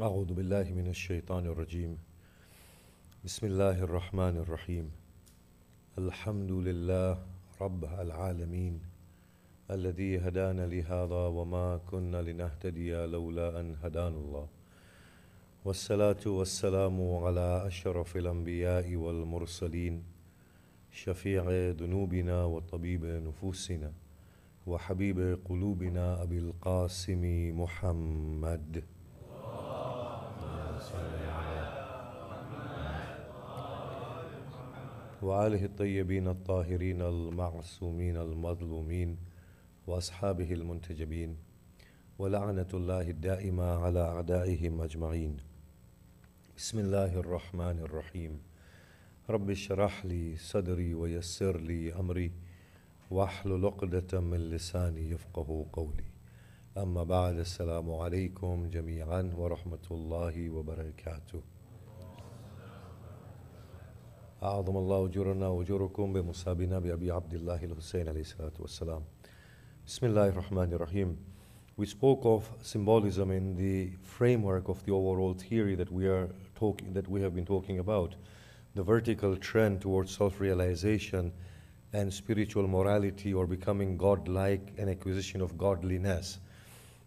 أعوذ بالله من الشيطان الرجيم بسم الله الرحمن الرحيم الحمد لله رب العالمين الذي هدانا لهذا وما كنا لنهتدي لولا أن هدانا الله والصلاة والسلام على أشرف الأنبياء والمرسلين شفيع ذنوبنا وطبيب نفوسنا وحبيب قلوبنا أبي القاسم محمد وآله الطيبين الطاهرين المعصومين المظلومين وأصحابه المنتجبين ولعنة الله الدائمة على أعدائهم أجمعين. بسم الله الرحمن الرحيم. رب اشرح لي صدري ويسر لي أمري واحلل عقدة من لساني يفقه قولي. أما بعد، السلام عليكم جميعا ورحمة الله وبركاته. أعظم الله أجورنا وأجوركم بمصابنا بأبي عبد الله الحسين عليه الصلاة والسلام. Bismillah ar-Rahman ar-Rahim. We spoke of symbolism in the framework of the overall theory that we have been talking about, the vertical trend towards self-realization and spiritual morality, or becoming godlike and acquisition of godliness,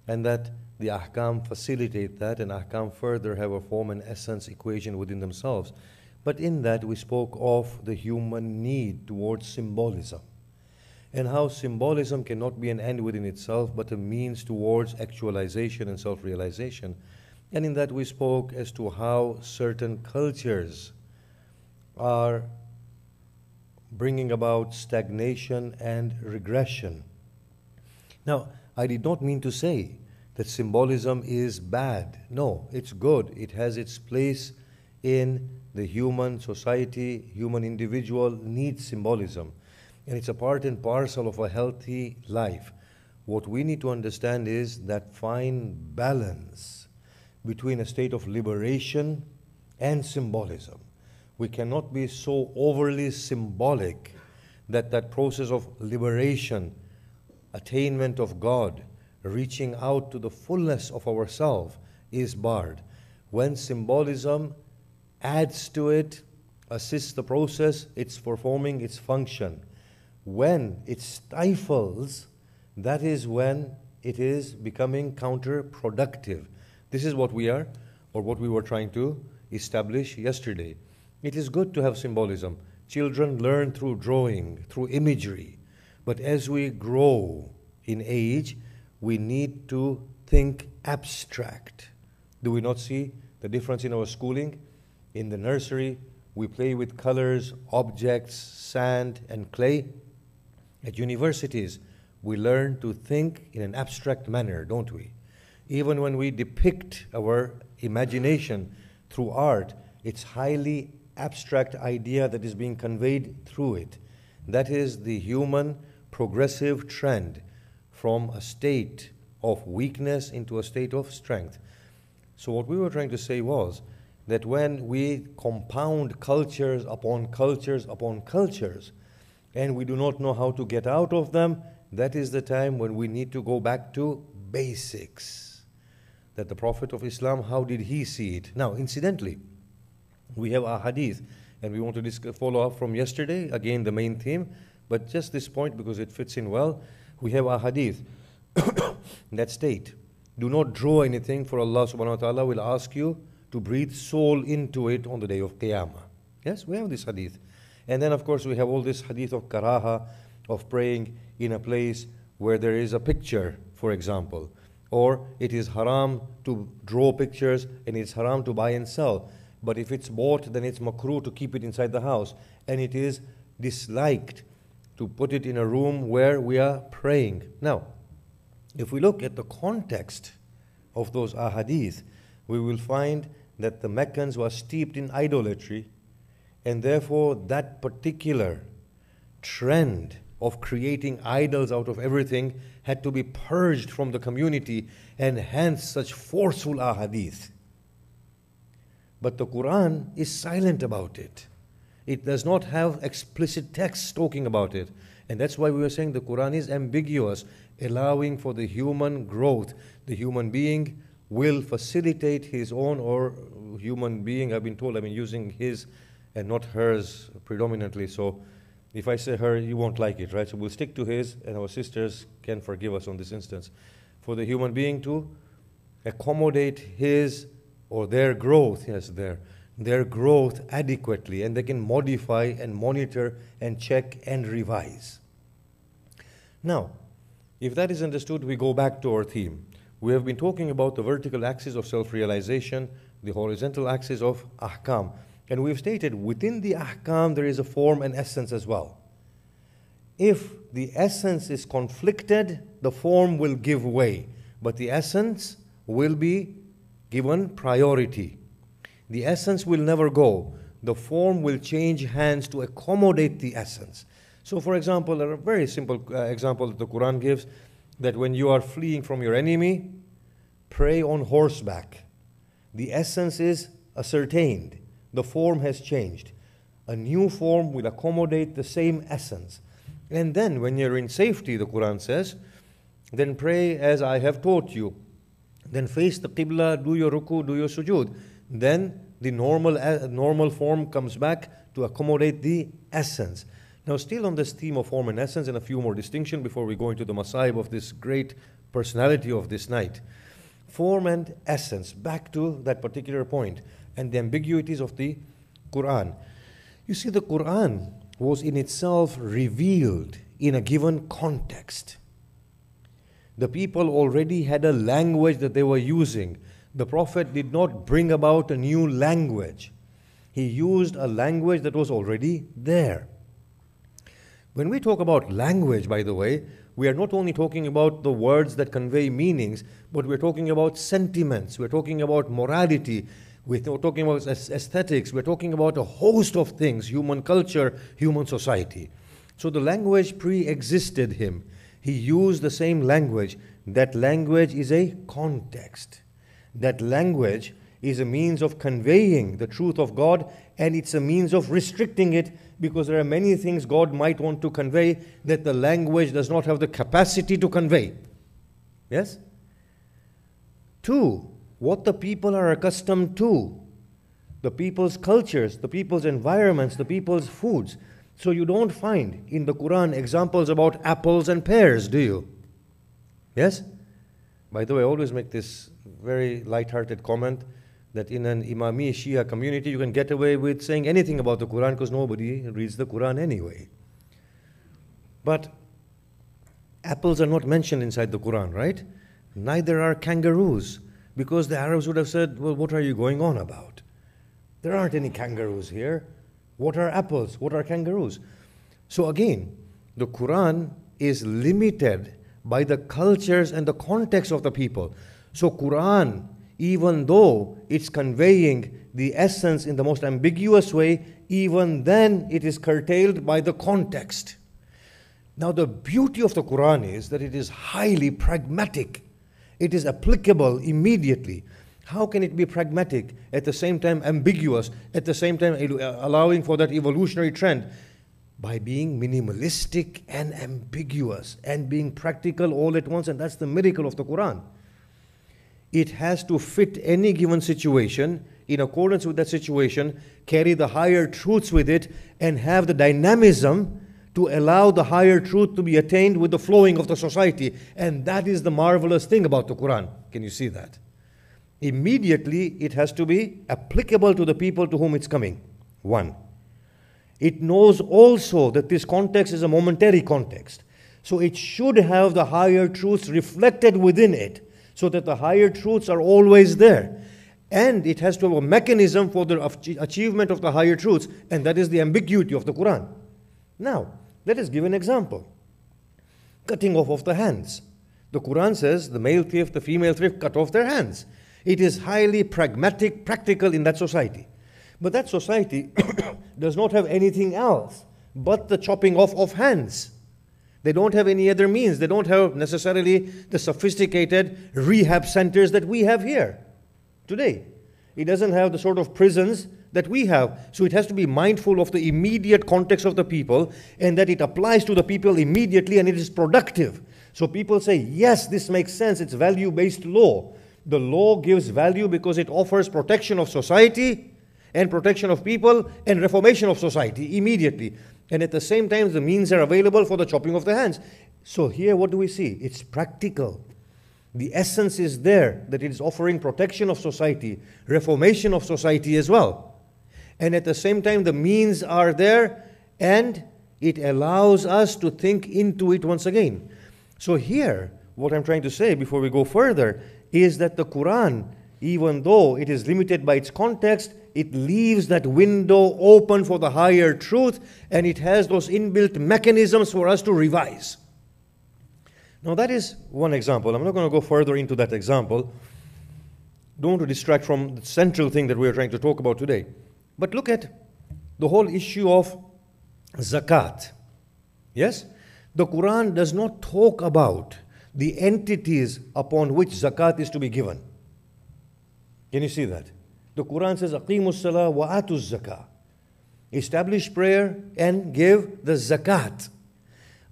and that the ahkam facilitate that, and ahkam further have a form and essence equation within themselves. But in that we spoke of the human need towards symbolism, and how symbolism cannot be an end within itself, but a means towards actualization and self-realization. And in that we spoke as to how certain cultures are bringing about stagnation and regression. Now, I did not mean to say that symbolism is bad. No, it's good. It has its place in the human society. Human individual needs symbolism, and it's a part and parcel of a healthy life. What we need to understand is that fine balance between a state of liberation and symbolism. We cannot be so overly symbolic that that process of liberation, attainment of God, reaching out to the fullness of ourselves is barred. When symbolism adds to it, assists the process, it's performing its function. When it stifles, that is when it is becoming counterproductive. This is what we were trying to establish yesterday. It is good to have symbolism. Children learn through drawing, through imagery. But as we grow in age, we need to think abstract. Do we not see the difference in our schooling? In the nursery, we play with colors, objects, sand, and clay. At universities, we learn to think in an abstract manner, don't we? Even when we depict our imagination through art, it's highly abstract idea that is being conveyed through it. That is the human progressive trend from a state of weakness into a state of strength. So what we were trying to say was that when we compound cultures upon cultures upon cultures, and we do not know how to get out of them, that is the time when we need to go back to basics. That the Prophet of Islam, how did he see it? Now, incidentally, we have a hadith, and we want to follow up from yesterday, again the main theme, but just this point because it fits in well. We have a hadith that state, do not draw anything, for Allah subhanahu wa ta'ala will ask you to breathe soul into it on the day of Qiyamah. Yes, we have this hadith. And then of course we have all this hadith of karaha, of praying in a place where there is a picture, for example. Or it is haram to draw pictures, and it's haram to buy and sell. But if it's bought, then it's makruh to keep it inside the house. And it is disliked to put it in a room where we are praying. Now, if we look at the context of those ahadith, we will find that the Meccans were steeped in idolatry, and therefore that particular trend of creating idols out of everything had to be purged from the community, and hence such forceful ahadith. But the Quran is silent about it. It does not have explicit texts talking about it. And that's why we were saying the Quran is ambiguous, allowing for the human growth. The human being will facilitate his own, or human being, I've been told, I've been using his and not hers predominantly, so if I say her, you won't like it, right? So we'll stick to his, and our sisters can forgive us on this instance. For the human being to accommodate his or their growth, yes, their growth adequately, and they can modify and monitor and check and revise. Now, if that is understood, we go back to our theme. We have been talking about the vertical axis of self-realization, the horizontal axis of ahkam. And we've stated within the ahkam there is a form and essence as well. If the essence is conflicted, the form will give way, but the essence will be given priority. The essence will never go. The form will change hands to accommodate the essence. So for example, a very simple example that the Quran gives, that when you are fleeing from your enemy, pray on horseback. The essence is ascertained. The form has changed. A new form will accommodate the same essence. And then when you're in safety, the Quran says, then pray as I have taught you. Then face the Qibla, do your ruku, do your sujood. Then the normal form comes back to accommodate the essence. Now still on this theme of form and essence, and a few more distinctions before we go into the masaib of this great personality of this night. Form and essence, back to that particular point, and the ambiguities of the Quran. You see, the Quran was in itself revealed in a given context. The people already had a language that they were using. The Prophet did not bring about a new language. He used a language that was already there. When we talk about language, by the way, we are not only talking about the words that convey meanings, but we're talking about sentiments, we're talking about morality, we're talking about aesthetics, we're talking about a host of things, human culture, human society. So the language pre-existed him. He used the same language. That language is a context. That language is a means of conveying the truth of God, and it's a means of restricting it, because there are many things God might want to convey that the language does not have the capacity to convey. Yes? 2, what the people are accustomed to, the people's cultures, the people's environments, the people's foods. So you don't find in the Quran examples about apples and pears, do you? Yes? By the way, I always make this very light-hearted comment that in an Imami Shia community you can get away with saying anything about the Quran because nobody reads the Quran anyway. But apples are not mentioned inside the Quran, right? Neither are kangaroos, because the Arabs would have said, well, what are you going on about? There aren't any kangaroos here. What are apples? What are kangaroos? So again, the Quran is limited by the cultures and the context of the people. So Quran, even though it's conveying the essence in the most ambiguous way, even then it is curtailed by the context. Now the beauty of the Quran is that it is highly pragmatic. It is applicable immediately. How can it be pragmatic, at the same time ambiguous, at the same time allowing for that evolutionary trend? By being minimalistic and ambiguous and being practical all at once, and that's the miracle of the Quran. It has to fit any given situation, in accordance with that situation, carry the higher truths with it, and have the dynamism to allow the higher truth to be attained with the flowing of the society. And that is the marvelous thing about the Quran. Can you see that? Immediately, it has to be applicable to the people to whom it's coming. 1. It knows also that this context is a momentary context. So it should have the higher truths reflected within it, so that the higher truths are always there. And it has to have a mechanism for the achievement of the higher truths, and that is the ambiguity of the Quran. Now, let us give an example. Cutting off of the hands. The Quran says the male thief, the female thief, cut off their hands. It is highly pragmatic, practical in that society. But that society does not have anything else but the chopping off of hands. They don't have any other means. They don't have necessarily the sophisticated rehab centers that we have here today. It doesn't have the sort of prisons that we have. So it has to be mindful of the immediate context of the people, and that it applies to the people immediately, and it is productive. So people say, yes, this makes sense. It's value-based law. The law gives value because it offers protection of society and protection of people and reformation of society immediately. And at the same time, the means are available for the chopping of the hands. So here, what do we see? It's practical. The essence is there, that it is offering protection of society, reformation of society as well. And at the same time, the means are there, and it allows us to think into it once again. So here, what I'm trying to say before we go further is that the Quran, even though it is limited by its context, it leaves that window open for the higher truth, and it has those inbuilt mechanisms for us to revise. Now that is one example. I'm not going to go further into that example. Don't want to distract from the central thing that we are trying to talk about today. But look at the whole issue of zakat. Yes? The Quran does not talk about the entities upon which zakat is to be given. Can you see that? The Quran says, Aqimus salah wa atuz zakah. Establish prayer and give the zakat.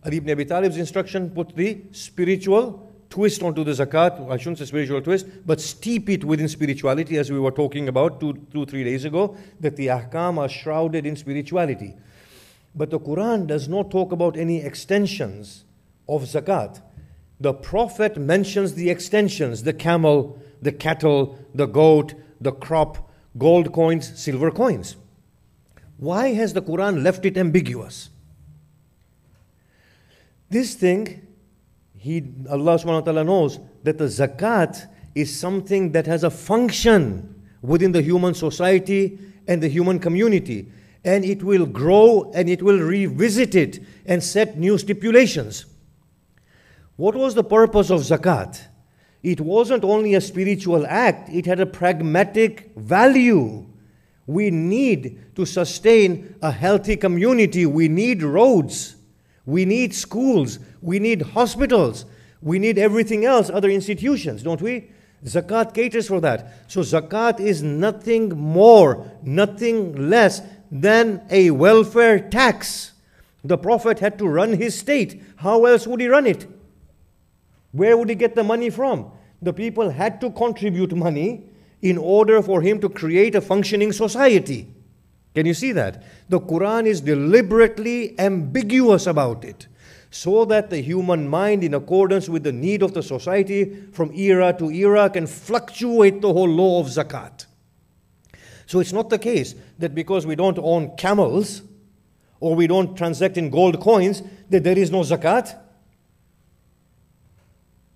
Ali ibn Abi Talib's instruction put the spiritual twist onto the zakat. I shouldn't say spiritual twist, but steep it within spirituality, as we were talking about 2-3 days ago, that the ahkam are shrouded in spirituality. But the Quran does not talk about any extensions of zakat. The Prophet mentions the extensions, the camel, the cattle, the goat, the crop, gold coins, silver coins. Why has the Quran left it ambiguous? This thing, Allah subhanahu wa ta'ala knows that the zakat is something that has a function within the human society and the human community. And it will grow and it will revisit it and set new stipulations. What was the purpose of zakat? It wasn't only a spiritual act, it had a pragmatic value. We need to sustain a healthy community. We need roads. We need schools. We need hospitals. We need everything else, other institutions, don't we? Zakat caters for that. So zakat is nothing more, nothing less than a welfare tax. The Prophet had to run his state. How else would he run it? Where would he get the money from? The people had to contribute money in order for him to create a functioning society. Can you see that? The Quran is deliberately ambiguous about it, so that the human mind, in accordance with the need of the society from era to era, can fluctuate the whole law of zakat. So it's not the case that because we don't own camels or we don't transact in gold coins that there is no zakat.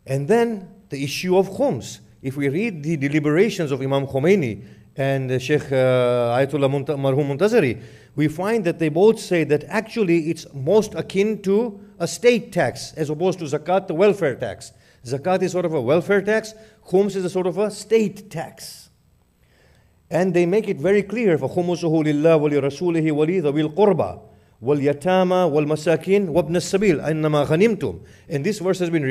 And then the issue of khums. If we read the deliberations of Imam Khomeini and Sheikh Ayatollah Marhum Muntazari, we find that they both say that actually it's most akin to a state tax as opposed to zakat, the welfare tax. Zakat is sort of a welfare tax, khums is a sort of a state tax. And they make it very clear, فَخُمُسُهُ لِلَّهِ وَلِرَسُولِهِ وَلِذَوِي الْقُرْبَى وَالْيَتَامَى وَالْمَسَاكِينَ وَابْنَ السَّبِيلِ إِنَّمَا غَنِمْتُمْ. And this verse has been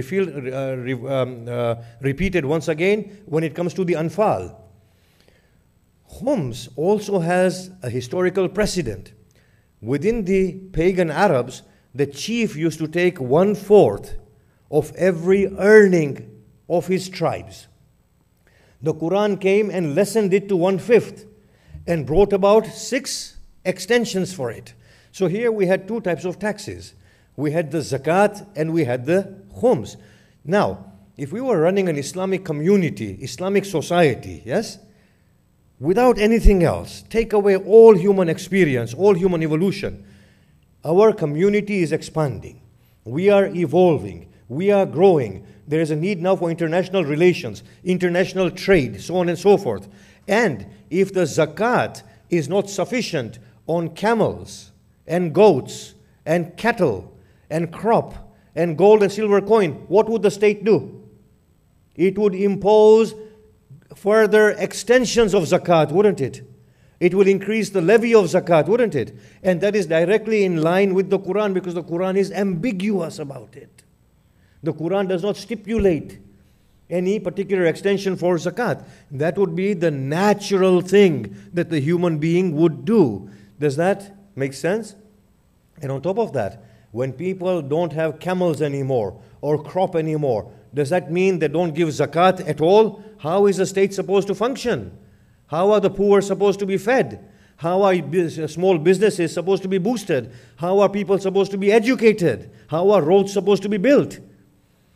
repeated once again when it comes to the Anfal. Khums also has a historical precedent. Within the pagan Arabs, the chief used to take 1/4 of every earning of his tribes. The Quran came and lessened it to 1/5 and brought about 6 extensions for it. So here we had 2 types of taxes. We had the zakat and we had the khums. Now, if we were running an Islamic community, Islamic society, yes, without anything else, take away all human experience, all human evolution, our community is expanding. We are evolving. We are growing. There is a need now for international relations, international trade, so on and so forth. And if the zakat is not sufficient on camels and goats and cattle and crop and gold and silver coin, what would the state do? It would impose further extensions of zakat, wouldn't it? It will increase the levy of zakat, wouldn't it? And that is directly in line with the Quran, because the Quran is ambiguous about it. The Quran does not stipulate any particular extension for zakat. That would be the natural thing that the human being would do. Does that make sense? And on top of that, when people don't have camels anymore or crop anymore, Does that mean they don't give zakat at all? How is the state supposed to function? How are the poor supposed to be fed? How are small businesses supposed to be boosted? How are people supposed to be educated? How are roads supposed to be built?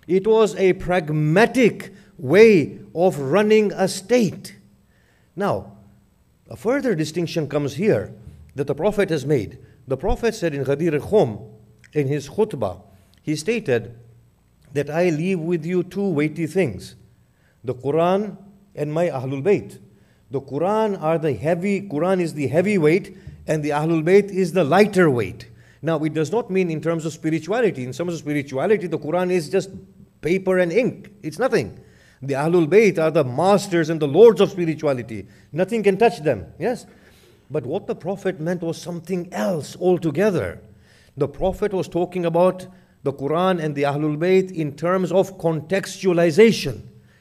It was a pragmatic way of running a state. Now, a further distinction comes here that the Prophet has made. The Prophet said in Ghadir al-Khum, in his khutbah, he stated that I leave with you two weighty things, the Quran and my Ahlul Bayt. The Quran is the heavy weight, and the Ahlul Bayt is the lighter weight. Now, it does not mean in terms of spirituality. In terms of spirituality, the Quran is just paper and ink. It's nothing. The Ahlul Bayt are the masters and the lords of spirituality. Nothing can touch them. Yes? But what the Prophet meant was something else altogether. The Prophet was talking about the Quran and the Ahlul Bayt in terms of contextualization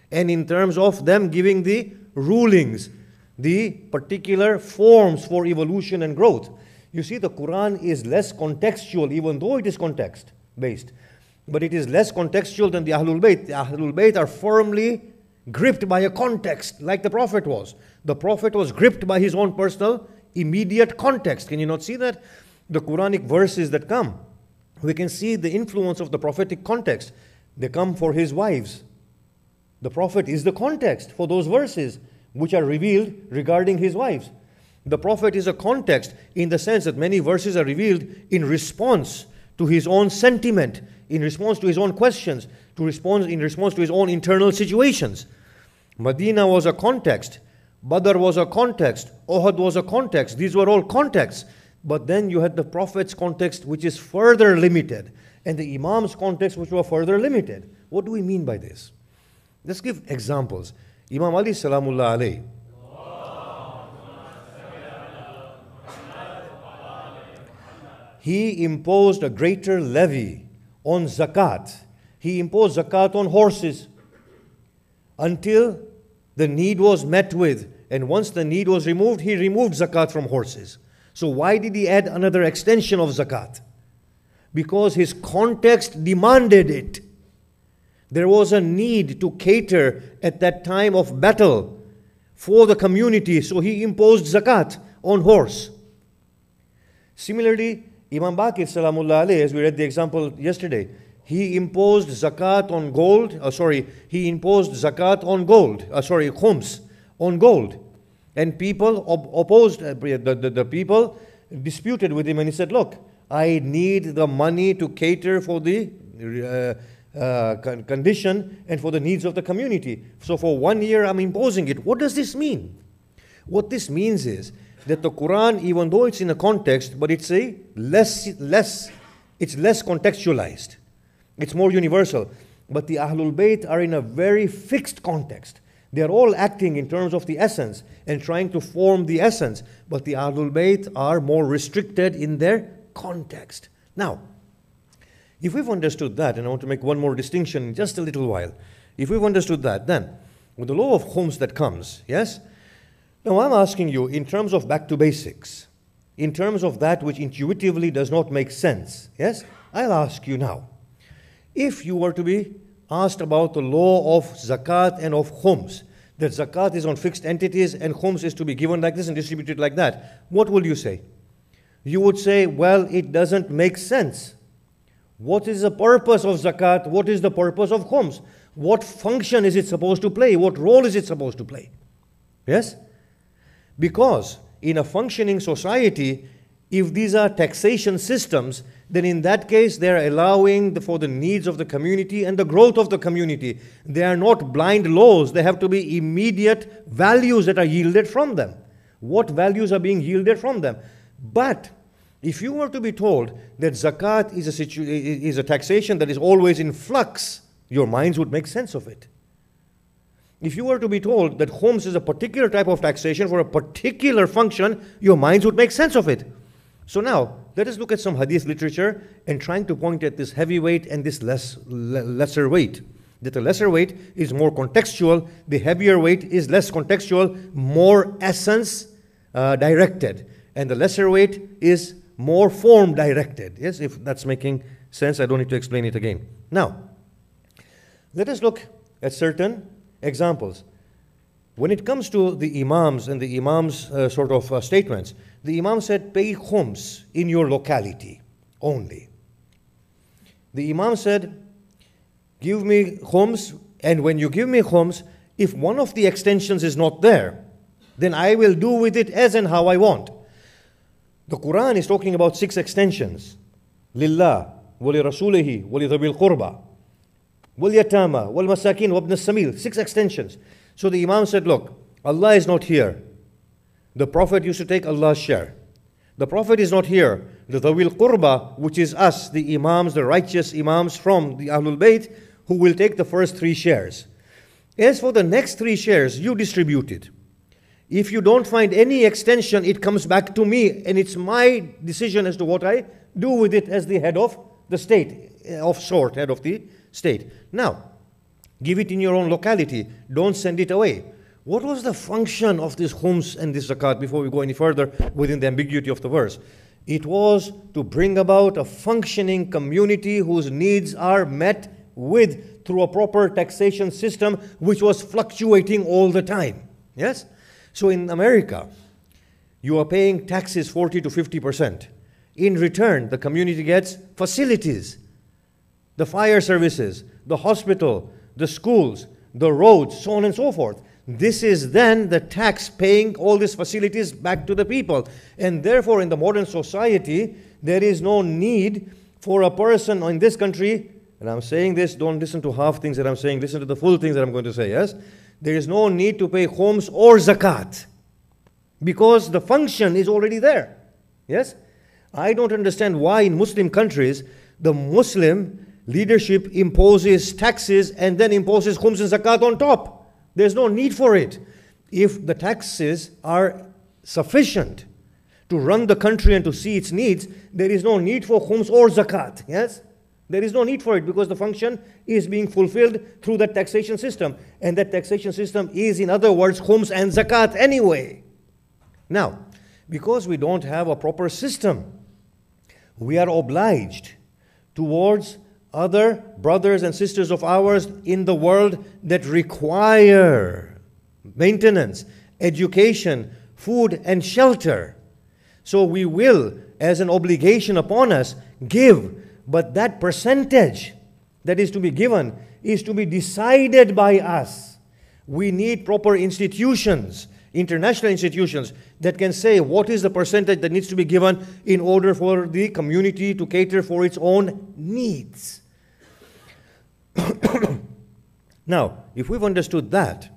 and in terms of them giving the rulings, the particular forms for evolution and growth. You see, the Quran is less contextual, even though it is context-based. But it is less contextual than the Ahlul Bayt. The Ahlul Bayt are firmly gripped by a context, like the Prophet was. The Prophet was gripped by his own personal, immediate context. Can you not see that? The Quranic verses that come, we can see the influence of the prophetic context. They come for his wives. The Prophet is the context for those verses which are revealed regarding his wives. The Prophet is a context in the sense that many verses are revealed in response to his own sentiment, in response to his own questions, in response to his own internal situations. Medina was a context. Badr was a context. Uhud was a context. These were all contexts. But then you had the Prophet's context, which is further limited, and the Imam's context, which were further limited. What do we mean by this? Let's give examples. Imam Ali Salamullah alayhi, he imposed a greater levy on zakat. He imposed zakat on horses until the need was met with. And once the need was removed, he removed zakat from horses. So why did he add another extension of zakat? Because his context demanded it. There was a need to cater at that time of battle for the community, so he imposed zakat on horse. Similarly, Imam Baqir Salamullah alayhi, as we read the example yesterday, he imposed zakat on gold, he imposed zakat on gold, khums, on gold. And people opposed, the people disputed with him, and he said, look, I need the money to cater for the condition and for the needs of the community. So for 1 year I'm imposing it. What does this mean? What this means is that the Quran, even though it's in a context, but it's less contextualized. It's more universal. But the Ahlul Bayt are in a very fixed context. They are all acting in terms of the essence and trying to form the essence. But the Ahlul Bayt are more restricted in their context. Now, if we've understood that, and I want to make one more distinction in just a little while. If we've understood that, then with the law of khums that comes, yes? Now I'm asking you in terms of back to basics, in terms of that which intuitively does not make sense, yes? I'll ask you now, if you were to be asked about the law of zakat and of khums, that zakat is on fixed entities and khums is to be given like this and distributed like that, what will you say? You would say, well, it doesn't make sense. What is the purpose of zakat? What is the purpose of khums? What function is it supposed to play? What role is it supposed to play? Yes? Because in a functioning society, if these are taxation systems, then in that case they are allowing for the needs of the community and the growth of the community. They are not blind laws. They have to be immediate values that are yielded from them. What values are being yielded from them? But if you were to be told that zakat is a taxation that is always in flux, your minds would make sense of it. If you were to be told that khums is a particular type of taxation for a particular function, your minds would make sense of it. So now, let us look at some hadith literature and trying to point at this heavy weight and this lesser weight. That the lesser weight is more contextual, the heavier weight is less contextual, more essence directed. And the lesser weight is more form directed. Yes, if that's making sense, I don't need to explain it again. Now, Let us look at certain examples. When it comes to the Imams and the Imams' statements, the Imam said, pay khums in your locality only. The Imam said, give me khums, and when you give me khums, if one of the extensions is not there, then I will do with it as and how I want. The Quran is talking about 6 extensions. Lillah, wali rasulihi, wali dhabil qurba, wal yatama, wal masakin, wa ibn as-sabil. 6 extensions. So the Imam said, look, Allah is not here. The Prophet used to take Allah's share. The Prophet is not here. The Dhawil Qurba, which is us, the Imams, the righteous Imams from the Ahlul Bayt, who will take the first 3 shares. As for the next 3 shares, you distribute it. If you don't find any extension, it comes back to me, and it's my decision as to what I do with it as the head of the state, head of the state. Now, give it in your own locality. Don't send it away. What was the function of this khums and this zakat before we go any further within the ambiguity of the verse? It was to bring about a functioning community whose needs are met with through a proper taxation system which was fluctuating all the time. Yes? So in America, you are paying taxes 40 to 50%. In return, the community gets facilities, the fire services, the hospital, the schools, the roads, so on and so forth. This is then the tax paying all these facilities back to the people. And therefore, in the modern society, there is no need for a person in this country, and I'm saying this, don't listen to half things that I'm saying, listen to the full things that I'm going to say, yes? There is no need to pay khums or zakat because the function is already there. Yes? I don't understand why in Muslim countries, the Muslim leadership imposes taxes and then imposes khums and zakat on top. There's no need for it. If the taxes are sufficient to run the country and to see its needs, there is no need for khums or zakat. Yes? There is no need for it because the function is being fulfilled through that taxation system. And that taxation system is, in other words, khums and zakat anyway. Now, because we don't have a proper system, we are obliged towards other brothers and sisters of ours in the world that require maintenance, education, food, and shelter. So we will, as an obligation upon us, give. But that percentage that is to be given is to be decided by us. We need proper institutions, international institutions, that can say what is the percentage that needs to be given in order for the community to cater for its own needs. Now, if we've understood that,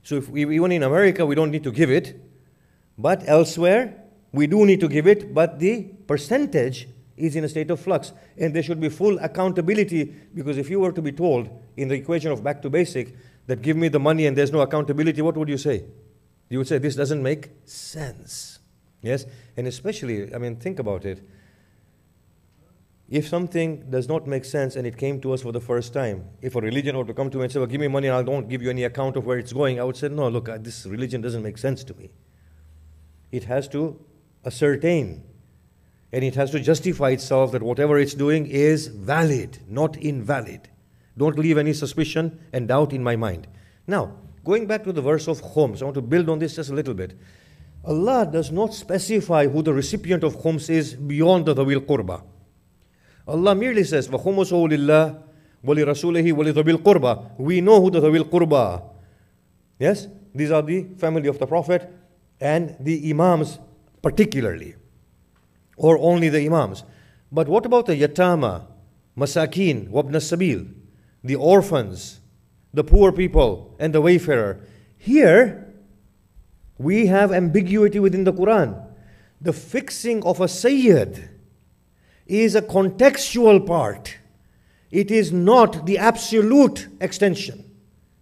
so if even in America we don't need to give it, but elsewhere we do need to give it, but the percentage is in a state of flux, and there should be full accountability, because if you were to be told in the equation of back to basic that give me the money and there's no accountability, what would you say? You would say this doesn't make sense. Yes? And especially, I mean, think about it. If something does not make sense and it came to us for the first time, if a religion were to come to me and say, well, give me money and I don't give you any account of where it's going, I would say, no, look, this religion doesn't make sense to me. It has to ascertain, and it has to justify itself that whatever it's doing is valid, not invalid. Don't leave any suspicion and doubt in my mind. Now, going back to the verse of khums, I want to build on this just a little bit. Allah does not specify who the recipient of khums is beyond the Dhawil Qurba. Allah merely says, وَخُمُسُهُ لِلَّهِ وَلِرَسُولِهِ وَلِذَوِي الْقُرْبَى. We know who the Dhawil Qurba are. Yes? These are the family of the Prophet and the Imams particularly, or only the Imams. But what about the Yatama, Masakin, Wabna Sabil, the orphans, the poor people, and the wayfarer? Here, we have ambiguity within the Quran. The fixing of a Sayyid is a contextual part. It is not the absolute extension.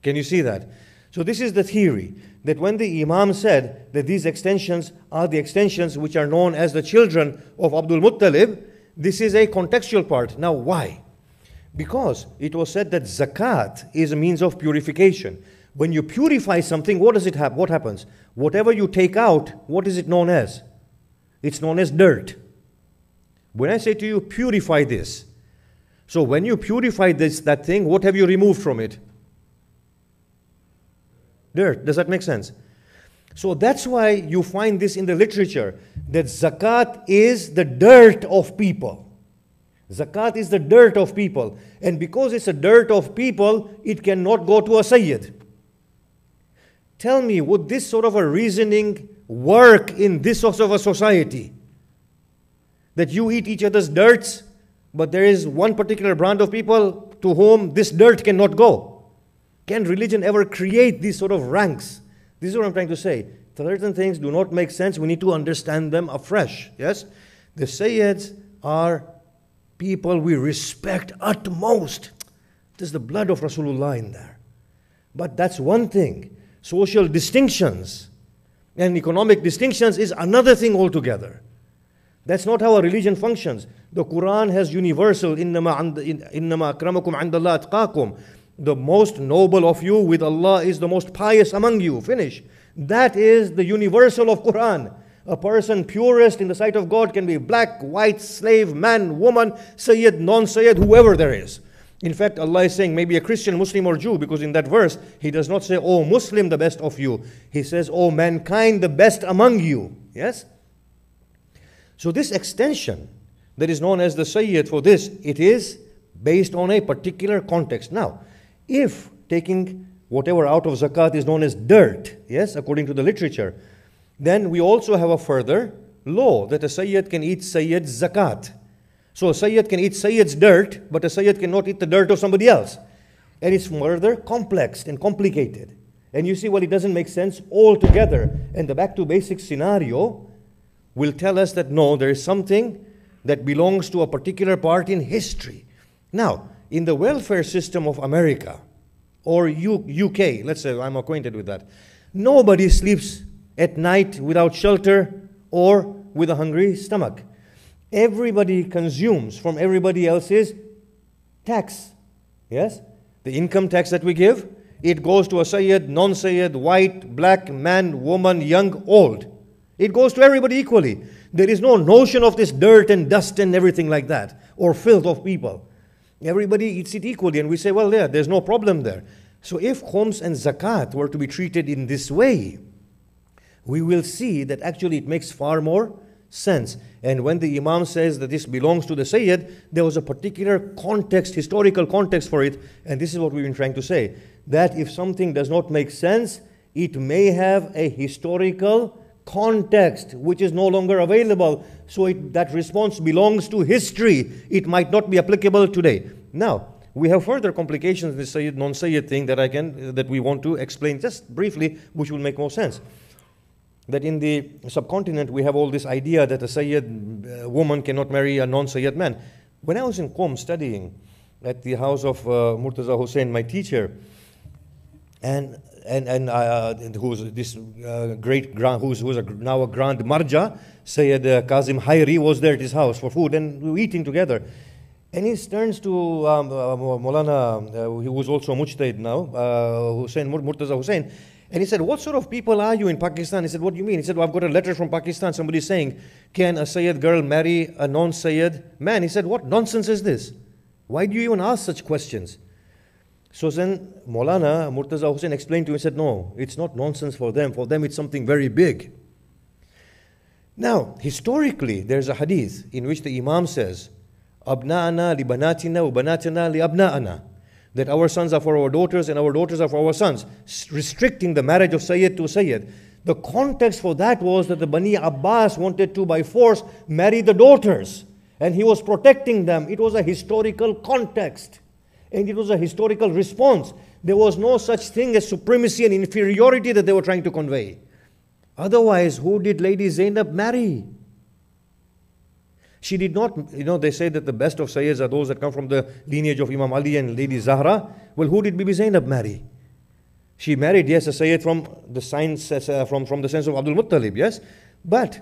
Can you see that? So this is the theory, that when the Imam said that these extensions are the extensions which are known as the children of Abdul Muttalib, this is a contextual part. Now why? Because it was said that zakat is a means of purification. When you purify something, what does it have? What happens? Whatever you take out, what is it known as? It's known as dirt. When I say to you, purify this, So when you purify that thing, what have you removed from it? Dirt. Does that make sense? So that's why you find this in the literature, that zakat is the dirt of people. Zakat is the dirt of people. And because it's a dirt of people, it cannot go to a Sayyid. Tell me, would this sort of a reasoning work in this sort of a society? That you eat each other's dirts, but there is one particular brand of people to whom this dirt cannot go. Can religion ever create these sort of ranks? This is what I'm trying to say. Certain things do not make sense. We need to understand them afresh. Yes? The Sayyids are people we respect utmost. There's the blood of Rasulullah in there. But that's one thing. Social distinctions and economic distinctions is another thing altogether. That's not how a religion functions. The Quran has universal, innama akramakum andallah atqakum. The most noble of you with Allah is the most pious among you. Finish. That is the universal of Quran. A person purest in the sight of God can be black, white, slave, man, woman, Sayyid, non-Sayyid, whoever there is. In fact, Allah is saying maybe a Christian, Muslim or Jew, because in that verse, He does not say, "Oh Muslim, the best of you." He says, "Oh mankind, the best among you." Yes? So this extension that is known as the Sayyid for this, it is based on a particular context. Now, if taking whatever out of zakat is known as dirt, yes, according to the literature, then we also have a further law that a Sayyid can eat Sayyid's zakat. So a Sayyid can eat Sayyid's dirt, but a Sayyid cannot eat the dirt of somebody else. And it's further complex and complicated. And you see, well, it doesn't make sense altogether. And the back to basics scenario will tell us that no, there is something that belongs to a particular part in history. Now, in the welfare system of America or UK, let's say I'm acquainted with that, nobody sleeps at night without shelter or with a hungry stomach. Everybody consumes from everybody else's tax. Yes? The income tax that we give, it goes to a Sayyid, non-Sayyid, white, black, man, woman, young, old. It goes to everybody equally. There is no notion of this dirt and dust and everything like that, or filth of people. Everybody eats it equally, and we say, well, yeah, there's no problem there. So if khums and zakat were to be treated in this way, we will see that actually it makes far more sense. And when the Imam says that this belongs to the Sayyid, there was a particular context, historical context for it, and this is what we've been trying to say, that if something does not make sense, it may have a historical context which is no longer available. So that response belongs to history. It might not be applicable today. Now, we have further complications in this Sayyid, non-Sayyid thing that we want to explain just briefly, which will make more sense. That in the subcontinent we have all this idea that a Sayyid woman cannot marry a non-Sayyid man. When I was in Qom studying at the house of Murtaza Hussain, my teacher, and who's this great grand, who's now a grand marja, Sayyid Kazim Hayri, was there at his house for food, and we were eating together. And he turns to Maulana, who was also a mujtahid now, Murtaza Hussain, and he said, "What sort of people are you in Pakistan?" He said, "What do you mean?" He said, "Well, I've got a letter from Pakistan. Somebody saying, can a Sayyid girl marry a non-Sayyid man?" He said, "What nonsense is this? Why do you even ask such questions?" So then Maulana Murtaza Hussain explained to him, he said, "No, it's not nonsense for them. For them, it's something very big." Now, historically, there's a hadith in which the Imam says, "Abna'ana li banatina wa banatina li abna'ana," that our sons are for our daughters and our daughters are for our sons, restricting the marriage of Sayyid to Sayyid. The context for that was that the Bani Abbas wanted to by force marry the daughters, and he was protecting them. It was a historical context, and it was a historical response. There was no such thing as supremacy and inferiority that they were trying to convey. Otherwise, who did Lady Zainab marry? She did not, they say that the best of Sayyids are those that come from the lineage of Imam Ali and Lady Zahra. Well, who did Bibi Zainab marry? She married, yes, a Sayyid from the from the sense of Abdul Muttalib, yes. But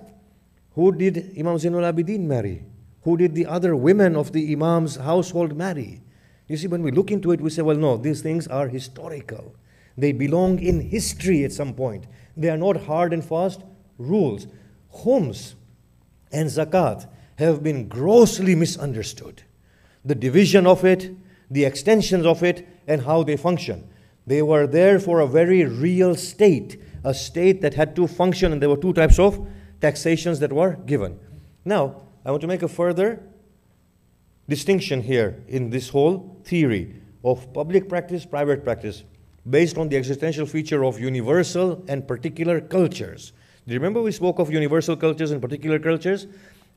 who did Imam Zainul Abidin marry? Who did the other women of the Imam's household marry? You see, when we look into it, we say, well, no, these things are historical. They belong in history at some point. They are not hard and fast rules. Khums and zakat have been grossly misunderstood. the division of it, the extensions of it, and how they function. They were there for a very real state, a state that had to function, and there were two types of taxations that were given. Now, I want to make a further distinction here in this whole theory of public practice, private practice, based on the existential feature of universal and particular cultures. Do you remember we spoke of universal cultures and particular cultures?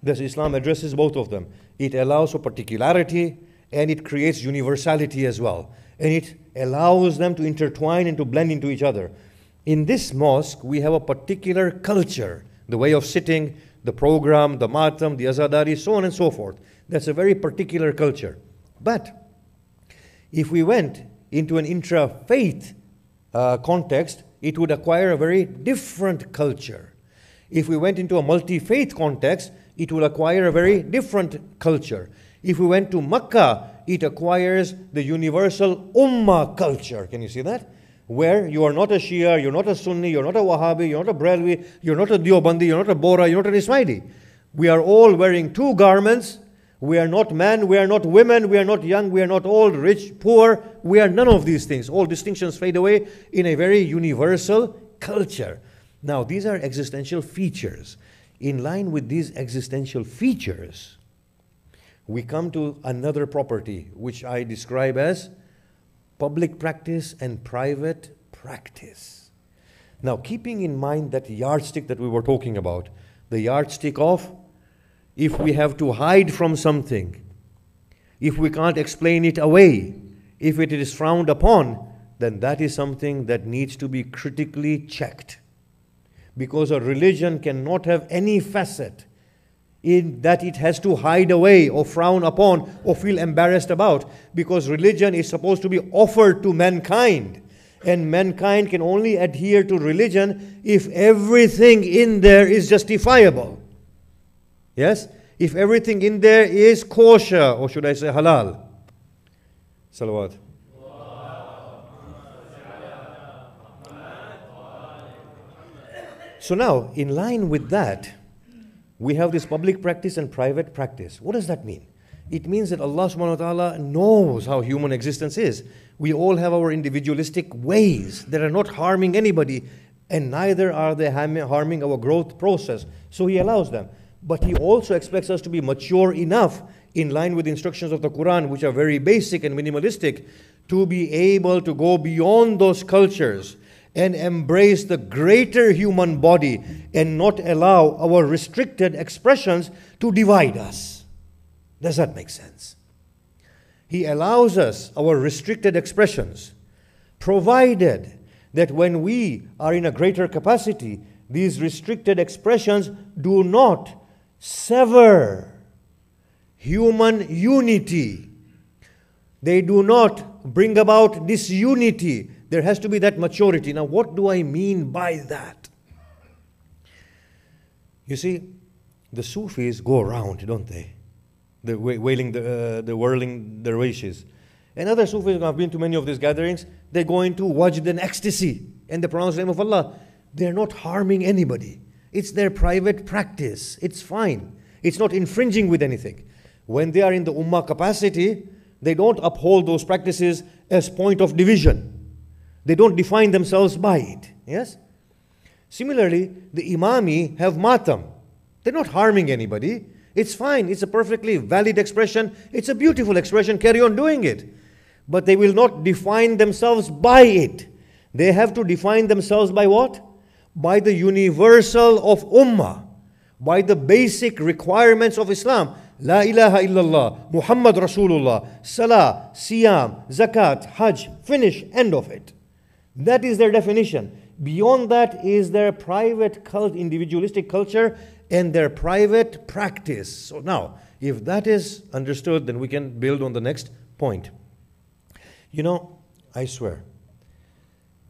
Thus, Islam addresses both of them. It allows for particularity and it creates universality as well. And it allows them to intertwine and to blend into each other. In this mosque, we have a particular culture, the way of sitting, the program, the matam, the azadari, so on and so forth. That's a very particular culture. But if we went into an intra-faith context, it would acquire a very different culture. If we went into a multi-faith context, it would acquire a very different culture. If we went to Makkah, it acquires the universal Ummah culture. Can you see that? Where you are not a Shia, you're not a Sunni, you're not a Wahhabi, you're not a Brelwi, you're not a Deobandi, you're not a Bora, you're not an Ismaili. We are all wearing two garments. We are not men, we are not women, we are not young, we are not old, rich, poor. We are none of these things. All distinctions fade away in a very universal culture. Now, these are existential features. In line with these existential features, we come to another property, which I describe as public practice and private practice. Now, keeping in mind that yardstick that we were talking about, the yardstick of if we have to hide from something, if we can't explain it away, if it is frowned upon, then that is something that needs to be critically checked. Because a religion cannot have any facet in that it has to hide away or frown upon or feel embarrassed about, because religion is supposed to be offered to mankind, and mankind can only adhere to religion if everything in there is justifiable. Yes? If everything in there is kosher, or should I say halal. Salawat. So now, in line with that, we have this public practice and private practice. What does that mean? It means that Allah subhanahu wa ta'ala knows how human existence is. We all have our individualistic ways that are not harming anybody, and neither are they harming our growth process. So He allows them. But He also expects us to be mature enough, in line with the instructions of the Quran, which are very basic and minimalistic, to be able to go beyond those cultures and embrace the greater human body and not allow our restricted expressions to divide us. Does that make sense? He allows us our restricted expressions, provided that when we are in a greater capacity, these restricted expressions do not sever human unity. They do not bring about disunity. There has to be that maturity. Now, what do I mean by that? You see, the Sufis go around, don't they? The whirling dervishes. And other Sufis, I've been to many of these gatherings, they go into wajd and ecstasy, and they pronounce the name of Allah. They're not harming anybody. It's their private practice. It's fine. It's not infringing with anything. When they are in the ummah capacity, they don't uphold those practices as point of division. They don't define themselves by it. Yes? Similarly, the imami have matam. They're not harming anybody. It's fine. It's a perfectly valid expression. It's a beautiful expression. Carry on doing it. But they will not define themselves by it. They have to define themselves by what? By the universal of ummah. By the basic requirements of Islam. La ilaha illallah, Muhammad Rasulullah, Salah, Siyam, Zakat, Hajj, finish, end of it. That is their definition. Beyond that is their private individualistic culture and their private practice. So now, if that is understood, then we can build on the next point. You know, I swear,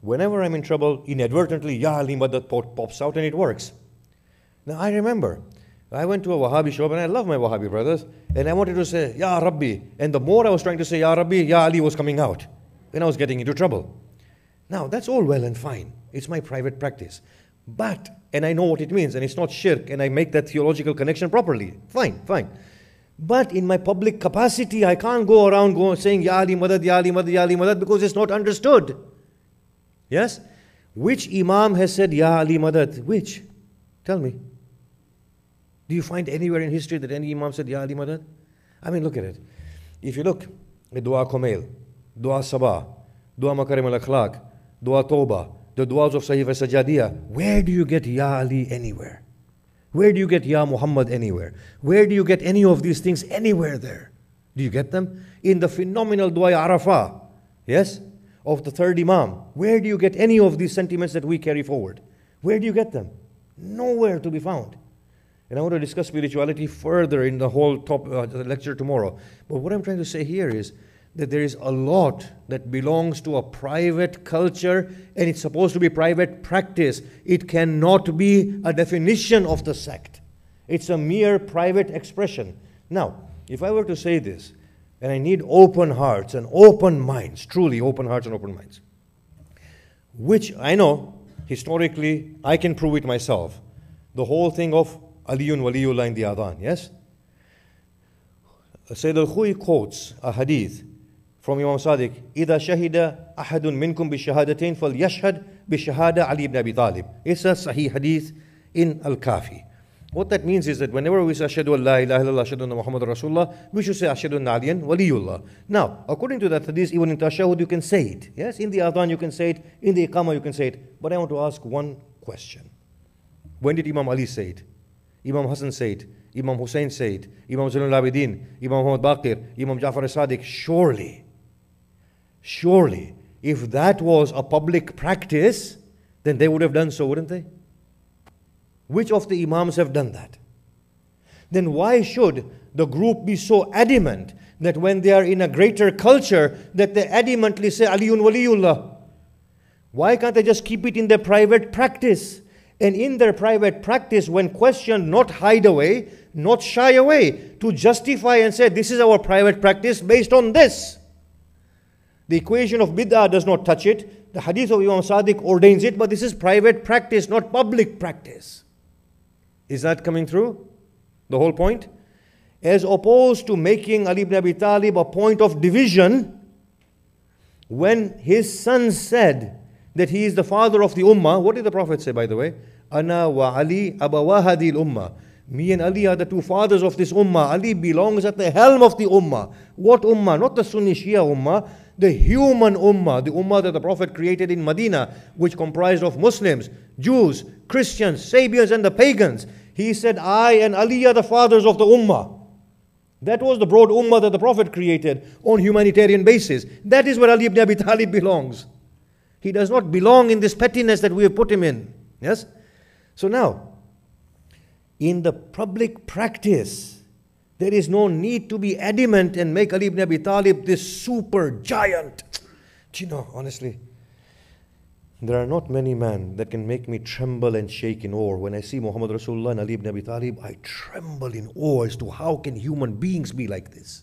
whenever I'm in trouble, inadvertently, Ya Ali Madad pops out and it works. Now I remember, I went to a Wahhabi shop, and I love my Wahhabi brothers, and I wanted to say, Ya Rabbi. And the more I was trying to say, Ya Rabbi, Ya Ali was coming out. Then I was getting into trouble. Now, that's all well and fine. It's my private practice. But, and I know what it means, and it's not shirk, and I make that theological connection properly. Fine, fine. But in my public capacity, I can't go around saying, Ya Ali Madad, Ya Ali Madad, Ya Ali Madad, because it's not understood. Yes? Which Imam has said, Ya Ali Madad? Which? Tell me. Do you find anywhere in history that any Imam said, Ya Ali Madad? I mean, look at it. If you look at Dua Kumail, Dua Sabah, Dua Makarim al-Akhlaq, Dua Tawbah, the duas of Sahifa Sajadiyah, where do you get Ya Ali anywhere? Where do you get Ya Muhammad anywhere? Where do you get any of these things anywhere there? Do you get them? In the phenomenal Dua Arafah, yes, of the third Imam. Where do you get any of these sentiments that we carry forward? Where do you get them? Nowhere to be found. And I want to discuss spirituality further in the whole lecture tomorrow. But what I'm trying to say here is that there is a lot that belongs to a private culture, and it's supposed to be private practice. It cannot be a definition of the sect. It's a mere private expression. Now, if I were to say this, and I need open hearts and open minds, truly open hearts and open minds, which I know, historically, I can prove it myself. The whole thing of Aliyun Waliyullah in the Adhan, yes? Sayyid al-Khu'i quotes a hadith from Imam Sadiq, إِذَا شَهِدَ أَحَدٌ مِنْكُمْ بِالشَّهَادَتَيْنِ فَلْيَشْهَدْ بِالشَّهَادَةِ Ali ibn Abi Talib. It's a Sahih hadith in Al-Kafi. What that means is that whenever we say Ashhadu an la ilaha illallah, Ashhadu anna Muhammadur Rasulullah, we should say Ashhadu anna Aliyan Waliyullah. Now, according to that hadith, even in Tashahud you can say it. Yes, in the Adhan you can say it, in the Iqamah you can say it. But I want to ask one question. When did Imam Ali say it? Imam Hassan say it? Imam Hussain say it? Imam Zainul Abidin? Imam Muhammad Baqir? Imam Ja'far as-Sadiq? Surely, if that was a public practice, then they would have done so, wouldn't they? Which of the Imams have done that? Then why should the group be so adamant that when they are in a greater culture, that they adamantly say Aliyun Waliyullah? Why can't they just keep it in their private practice? And in their private practice, when questioned, not hide away, not shy away, to justify and say, this is our private practice based on this. The equation of bid'ah does not touch it. The hadith of Imam Sadiq ordains it, but this is private practice, not public practice. Is that coming through? The whole point? As opposed to making Ali ibn Abi Talib a point of division, when his son said that he is the father of the ummah, what did the Prophet say, by the way? Ana wa Ali abawa hadil ummah. Me and Ali are the two fathers of this ummah. Ali belongs at the helm of the ummah. What ummah? Not the Sunni Shia ummah, the human ummah, the ummah that the Prophet created in Medina, which comprised of Muslims, Jews, Christians, Sabians and the pagans. He said, I and Ali are the fathers of the ummah. That was the broad ummah that the Prophet created on humanitarian basis. That is where Ali ibn Abi Talib belongs. He does not belong in this pettiness that we have put him in. Yes? So now, in the public practice, there is no need to be adamant and make Ali ibn Abi Talib this super giant. Do you know, honestly, there are not many men that can make me tremble and shake in awe. When I see Muhammad Rasulullah and Ali ibn Abi Talib, I tremble in awe as to how can human beings be like this.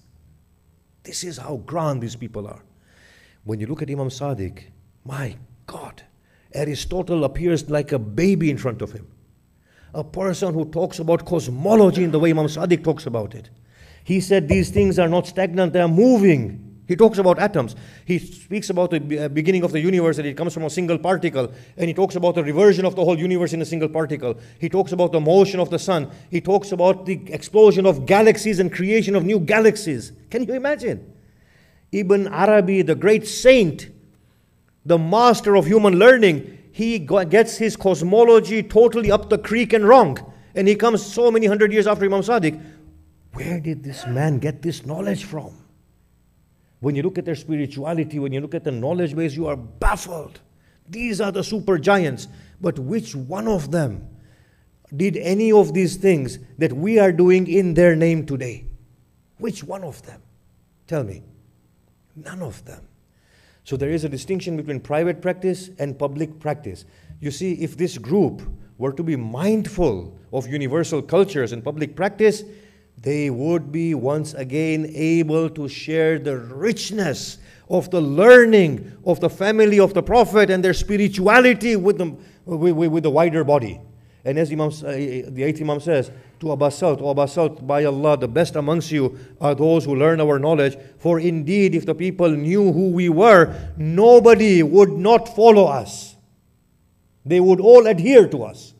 This is how grand these people are. When you look at Imam Sadiq, my God, Aristotle appears like a baby in front of him. A person who talks about cosmology in the way Imam Sadiq talks about it. He said these things are not stagnant, they are moving. He talks about atoms. He speaks about the beginning of the universe, that it comes from a single particle. And he talks about the reversion of the whole universe in a single particle. He talks about the motion of the sun. He talks about the explosion of galaxies and creation of new galaxies. Can you imagine? Ibn Arabi, the great saint, the master of human learning, he gets his cosmology totally up the creek and wrong. And he comes so many hundred years after Imam Sadiq. Where did this man get this knowledge from? When you look at their spirituality, when you look at the knowledge base, you are baffled. These are the super giants. But which one of them did any of these things that we are doing in their name today? Which one of them? Tell me. None of them. So there is a distinction between private practice and public practice. You see, if this group were to be mindful of universal cultures and public practice, they would be once again able to share the richness of the learning of the family of the Prophet and their spirituality with the wider body. And as the eighth Imam says, to Abbas Salt, O Abbas Salt, by Allah, the best amongst you are those who learn our knowledge. For indeed, if the people knew who we were, nobody would not follow us. They would all adhere to us.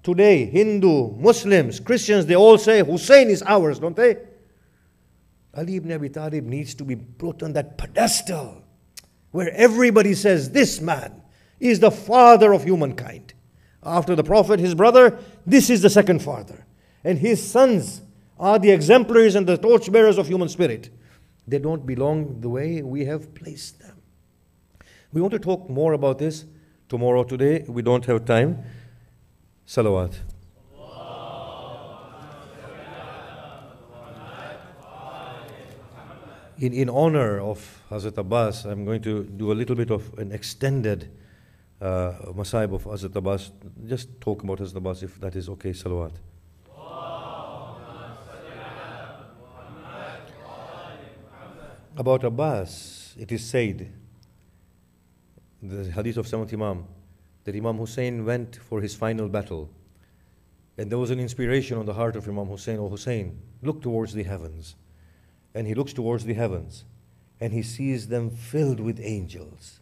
Today, Hindu, Muslims, Christians, they all say, Hussein is ours, don't they? Ali ibn Abi Talib needs to be put on that pedestal where everybody says, this man is the father of humankind. After the Prophet, his brother, this is the second father. And his sons are the exemplaries and the torchbearers of human spirit. They don't belong the way we have placed them. We want to talk more about this tomorrow. Today, we don't have time. Salawat. In honor of Hazrat Abbas, I'm going to do a little bit of an extended Masaib of Hazrat Abbas. Just talk about Hazrat Abbas if that is okay. Salawat. About Abbas, it is said, the hadith of 7th Imam, that Imam Hussein went for his final battle. And there was an inspiration on the heart of Imam Hussein. O Hussein, look towards the heavens. And he looks towards the heavens and he sees them filled with angels.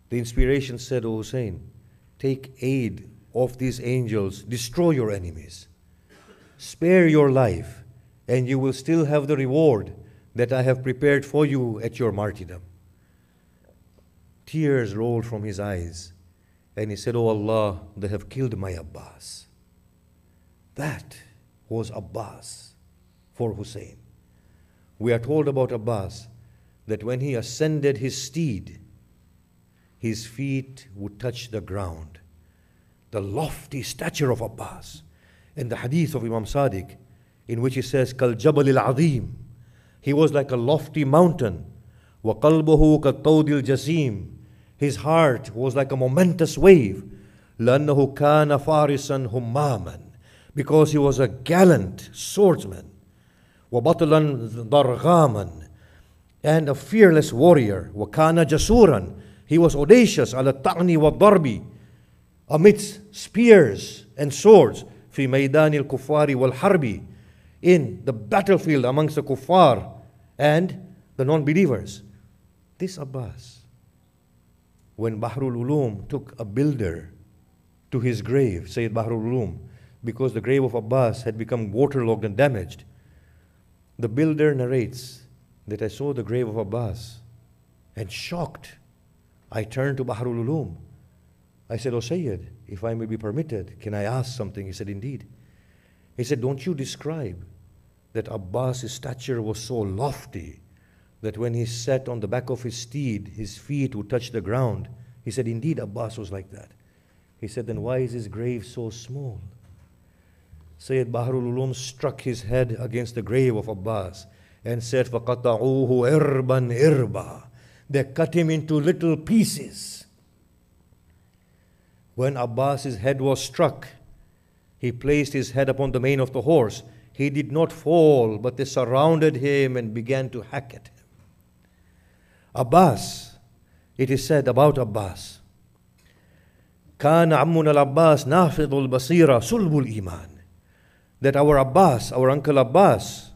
The inspiration said, O Hussein, take aid of these angels, destroy your enemies, spare your life, and you will still have the reward that I have prepared for you at your martyrdom. Tears rolled from his eyes, and he said, O Allah, they have killed my Abbas. That was Abbas for Hussein. We are told about Abbas that when he ascended his steed, his feet would touch the ground. The lofty stature of Abbas. In the hadith of Imam Sadiq, in which he says, Kal Jabal al-Azim, he was like a lofty mountain. Wa qalbuhu kattawdil jasim, his heart was like a momentous wave. لأنه كان فارسا هماما, because he was a gallant swordsman. وبطلا ضرغاما, and a fearless warrior. وكان جسورا, he was audacious. على الطعن والضرب, amidst spears and swords. في ميدان الكفار والحرب, in the battlefield amongst the kuffar and the non-believers. This Abbas, when Bahrul Ulum took a builder to his grave, Sayyid Bahrul Ulum, because the grave of Abbas had become waterlogged and damaged, the builder narrates that I saw the grave of Abbas, and shocked, I turned to Bahrul Ulum. I said, O Sayyid, if I may be permitted, can I ask something? He said, indeed. He said, don't you describe that Abbas' stature was so lofty that when he sat on the back of his steed, his feet would touch the ground? He said, indeed, Abbas was like that. He said, then why is his grave so small? Sayyid Bahrul Ulum struck his head against the grave of Abbas and said, فَقَطَعُوهُ إِرْبًا إِرْبًا, they cut him into little pieces. When Abbas' head was struck, he placed his head upon the mane of the horse. He did not fall, but they surrounded him and began to hack at him. Abbas, it is said about Abbas, كان عمنا العباس نافض البصيرة صلب الإيمان, that our Abbas, our uncle Abbas,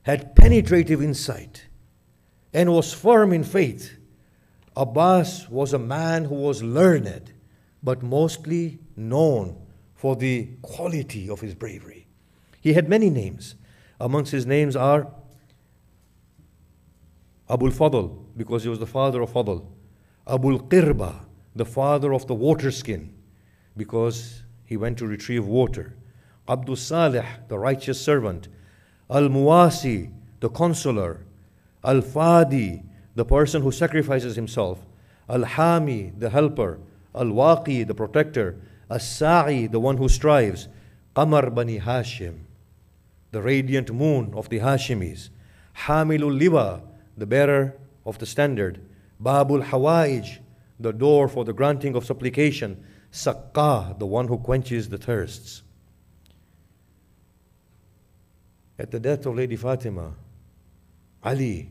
had penetrative insight and was firm in faith. Abbas was a man who was learned, but mostly known for the quality of his bravery. He had many names. Amongst his names are Abul Fadl, because he was the father of Fadl. Abul Qirba, the father of the water skin, because he went to retrieve water. Abdul Salih, the righteous servant. Al-Muwasi, the consoler. Al-Fadi, the person who sacrifices himself. Al-Hami, the helper. Al-Waqi, the protector. As-Sa'i, the one who strives. Qamar Bani Hashim, the radiant moon of the Hashimis. Hamilul Liwa, the bearer of the standard. Babul Hawaij, the door for the granting of supplication. Saqqa, the one who quenches the thirsts. At the death of Lady Fatima, Ali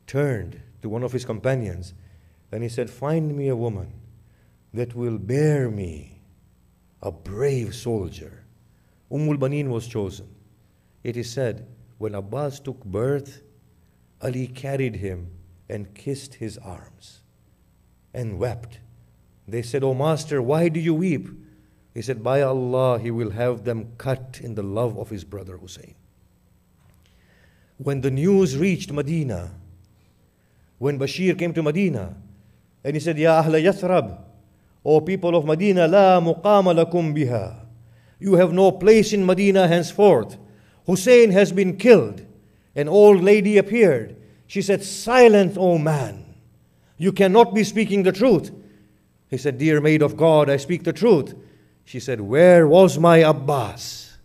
turned to one of his companions and he said, find me a woman that will bear me a brave soldier. Al-Banin was chosen. It is said, when Abbas took birth, Ali carried him and kissed his arms and wept. They said, "O Master, why do you weep?" He said, "By Allah, he will have them cut in the love of his brother Hussein." When the news reached Medina, when Bashir came to Medina, and he said, "Ya Ahla Yathrab, O people of Medina, la muqama lakum biha. You have no place in Medina henceforth. Hussein has been killed." An old lady appeared. She said, "Silent, O man. You cannot be speaking the truth." He said, "Dear maid of God, I speak the truth." She said, "Where was my Abbas?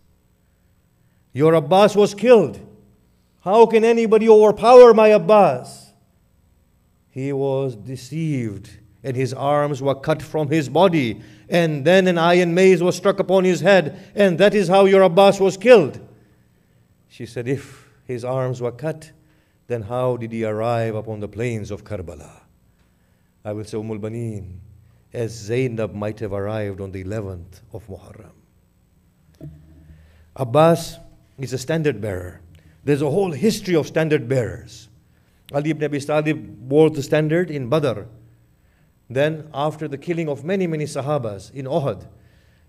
Your Abbas was killed. How can anybody overpower my Abbas?" He was deceived, and his arms were cut from his body, and then an iron mace was struck upon his head, and that is how your Abbas was killed. She said, "If his arms were cut, then how did he arrive upon the plains of Karbala?" I will say, Al-Banin, as Zainab might have arrived on the 11th of Muharram. Abbas is a standard bearer. There's a whole history of standard bearers. Ali ibn Abi Talib bore the standard in Badr. Then, after the killing of many Sahabas in Uhud,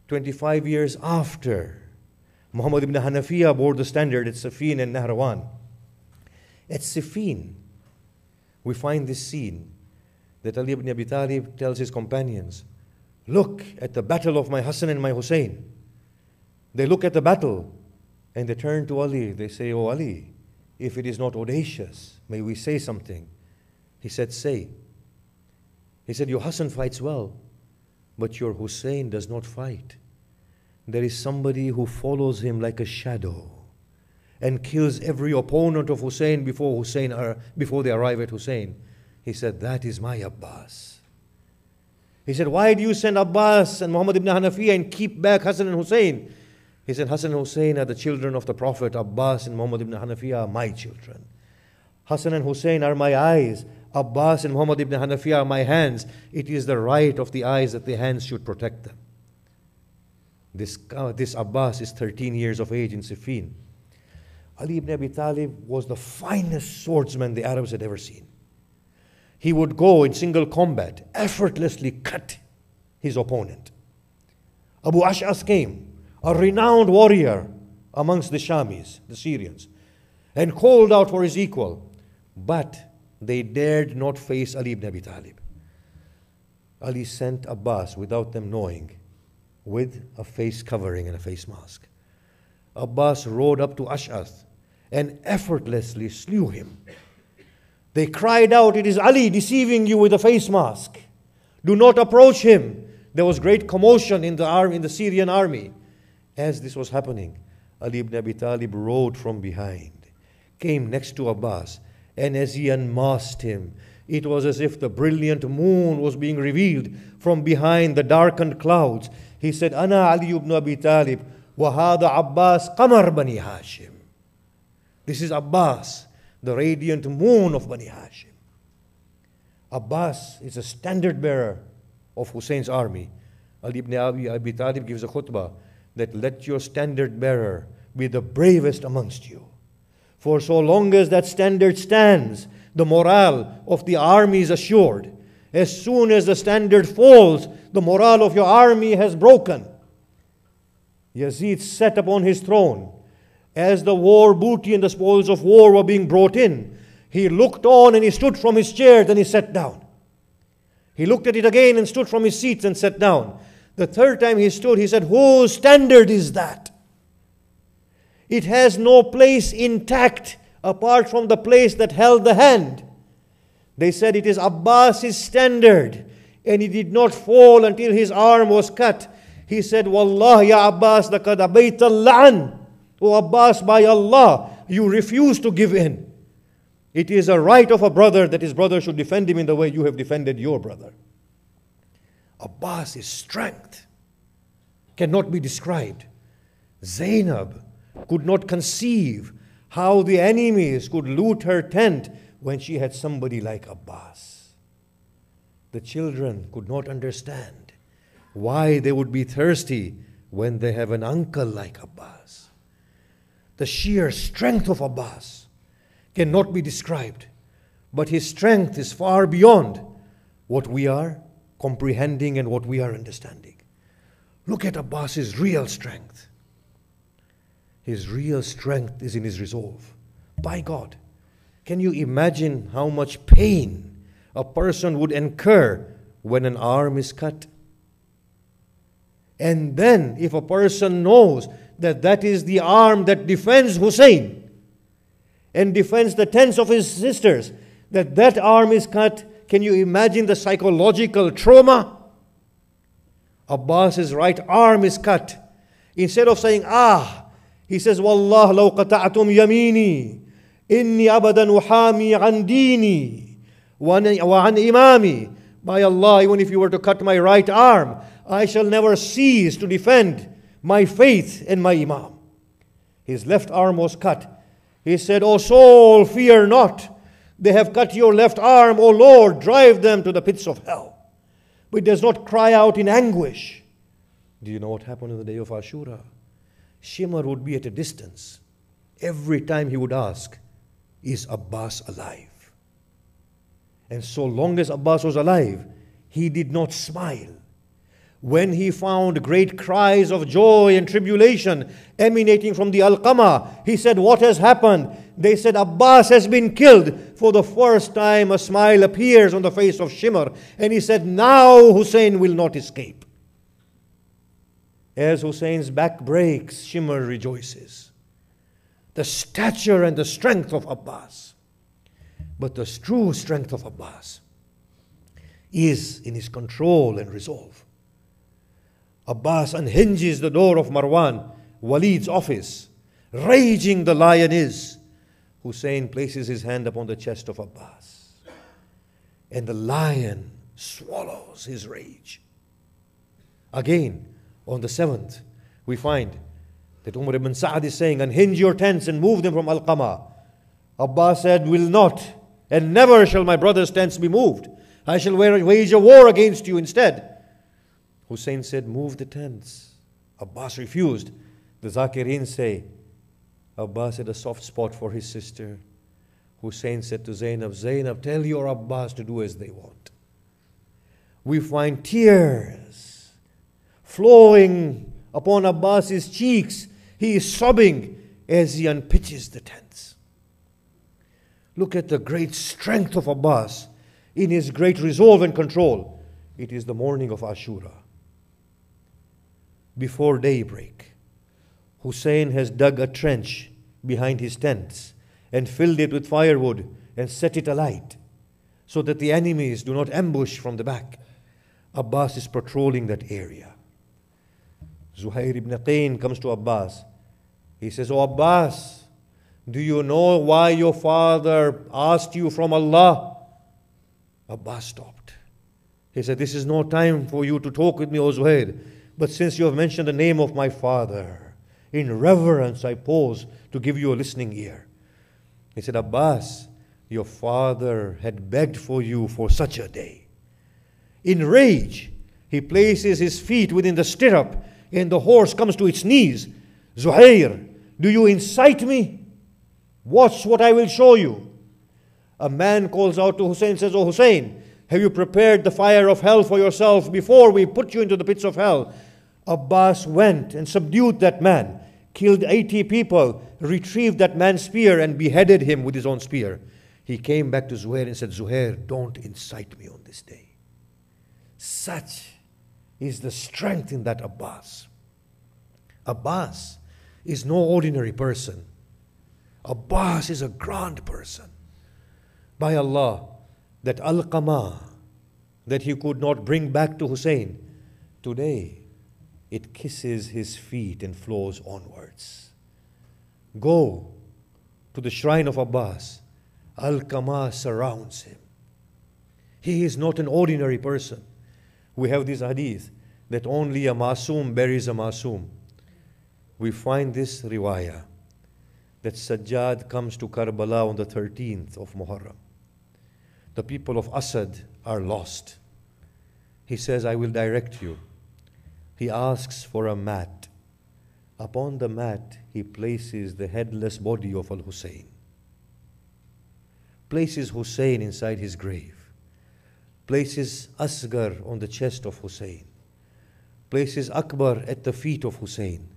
25 years after, Muhammad ibn Hanafiya bore the standard at Siffin and Nahrawan. At Siffin, we find this scene that Ali ibn Abi Talib tells his companions, "Look at the battle of my Hassan and my Hussein." They look at the battle and they turn to Ali. They say, "Oh Ali, if it is not audacious, may we say something?" He said, "Say." He said, "Your Hassan fights well, but your Hussein does not fight. There is somebody who follows him like a shadow and kills every opponent of Hussein before they arrive at Hussein." He said, "That is my Abbas." He said, "Why do you send Abbas and Muhammad ibn Hanafiya and keep back Hassan and Hussein?" He said, "Hassan and Hussein are the children of the Prophet. Abbas and Muhammad ibn Hanafiya are my children. Hassan and Hussein are my eyes. Abbas and Muhammad ibn Hanafiya are my hands. It is the right of the eyes that the hands should protect them." This Abbas is 13 years of age in Siffin. Ali ibn Abi Talib was the finest swordsman the Arabs had ever seen. He would go in single combat, effortlessly cut his opponent. Abu Ash'as came, a renowned warrior amongst the Shamis, the Syrians, and called out for his equal. But they dared not face Ali ibn Abi Talib. Ali sent Abbas without them knowing, with a face covering and a face mask. Abbas rode up to Ash'as and effortlessly slew him. They cried out, "It is Ali deceiving you with a face mask. Do not approach him." There was great commotion in the Syrian army. As this was happening, Ali ibn Abi Talib rode from behind, came next to Abbas, and as he unmasked him, it was as if the brilliant moon was being revealed from behind the darkened clouds. He said, "Ana Ali ibn Abi Talib, wa hada Abbas qamar Bani Hashim." This is Abbas, the radiant moon of Bani Hashim. Abbas is a standard bearer of Hussein's army. Ali ibn Abi Talib gives a khutbah that let your standard bearer be the bravest amongst you. For so long as that standard stands, the morale of the army is assured. As soon as the standard falls, the morale of your army has broken. Yazid sat upon his throne. As the war booty and the spoils of war were being brought in, he looked on and he stood from his chair, then he sat down. He looked at it again and stood from his seat and sat down. The third time he stood, he said, "Whose standard is that? It has no place intact apart from the place that held the hand." They said, "It is Abbas's standard, and it did not fall until his arm was cut." He said, "Wallah ya Abbas laqad abayta al-la'an." "O Abbas, by Allah, you refuse to give in. It is a right of a brother that his brother should defend him in the way you have defended your brother." Abbas's strength cannot be described. Zainab could not conceive how the enemies could loot her tent when she had somebody like Abbas. The children could not understand why they would be thirsty when they have an uncle like Abbas. The sheer strength of Abbas cannot be described, but his strength is far beyond what we are comprehending and what we are understanding. Look at Abbas's real strength. His real strength is in his resolve. By God, can you imagine how much pain a person would incur when an arm is cut? And then if a person knows that that is the arm that defends Hussein and defends the tents of his sisters, that arm is cut, can you imagine the psychological trauma? Abbas's right arm is cut. Instead of saying, he says, Wallah law qata'atum yamini, inni abadan uhami an dini, wa an imami. By Allah, even if you were to cut my right arm, I shall never cease to defend my faith and my imam. His left arm was cut. He said, O soul, fear not. They have cut your left arm, O Lord, drive them to the pits of hell. But he does not cry out in anguish. Do you know what happened on the day of Ashura? Shimr would be at a distance. Every time he would ask, is Abbas alive? And so long as Abbas was alive, he did not smile. When he found great cries of joy and tribulation emanating from the Alqama, he said, what has happened? They said, Abbas has been killed. For the first time, a smile appears on the face of Shimr. And he said, now Hussein will not escape. As Hussein's back breaks, Shimr rejoices. The stature and the strength of Abbas. But the true strength of Abbas is in his control and resolve. Abbas unhinges the door of Marwan, Walid's office. Raging the lion is. Hussein places his hand upon the chest of Abbas. And the lion swallows his rage. Again, on the 7th, we find that Umar ibn Sa'd is saying, unhinge your tents and move them from Al-Qama. Abbas said, will not, and never shall my brother's tents be moved. I shall wage a war against you instead. Hussein said, move the tents. Abbas refused. The Zakirin say, Abbas had a soft spot for his sister. Hussein said to Zainab, Zainab, tell your Abbas to do as they want. We find tears flowing upon Abbas's cheeks. He is sobbing as he unpitches the tents. Look at the great strength of Abbas in his great resolve and control. It is the morning of Ashura. Before daybreak, Hussein has dug a trench behind his tents and filled it with firewood and set it alight so that the enemies do not ambush from the back. Abbas is patrolling that area. Zuhair ibn Qayn comes to Abbas. He says, "Oh Abbas, do you know why your father asked you from Allah?" Abbas stopped. He said, "This is no time for you to talk with me, O Zuhair. But since you have mentioned the name of my father, in reverence I pause to give you a listening ear." He said, "Abbas, your father had begged for you for such a day." In rage, he places his feet within the stirrup and the horse comes to its knees. "Zuhair, do you incite me? Watch what I will show you." A man calls out to Hussein, says, "Oh Hussein, have you prepared the fire of hell for yourself before we put you into the pits of hell?" Abbas went and subdued that man, killed 80 people, retrieved that man's spear and beheaded him with his own spear. He came back to Zuhair and said, "Zuhair, don't incite me on this day." Such is the strength in that Abbas. Abbas is no ordinary person. Abbas is a grand person. By Allah, that Al-Qama that he could not bring back to Hussein, today it kisses his feet and flows onwards. Go to the shrine of Abbas. Al-Qama surrounds him. He is not an ordinary person. We have this hadith that only a masoom buries a masoom. We find this riwayah that Sajjad comes to Karbala on the 13th of Muharram. The people of Asad are lost. He says, "I will direct you. He asks for a mat. Upon the mat, he places the headless body of Al-Hussein. Places Hussein inside his grave. Places Asghar on the chest of Hussein. Places Akbar at the feet of Hussein.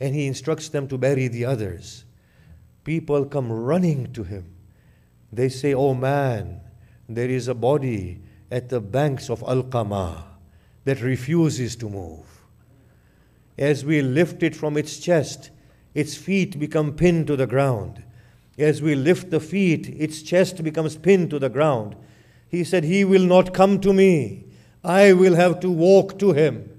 And he instructs them to bury the others. People come running to him. They say, "Oh man, there is a body at the banks of Al-Qama that refuses to move. As we lift it from its chest, its feet become pinned to the ground. As we lift the feet, its chest becomes pinned to the ground." He said, "He will not come to me. I will have to walk to him."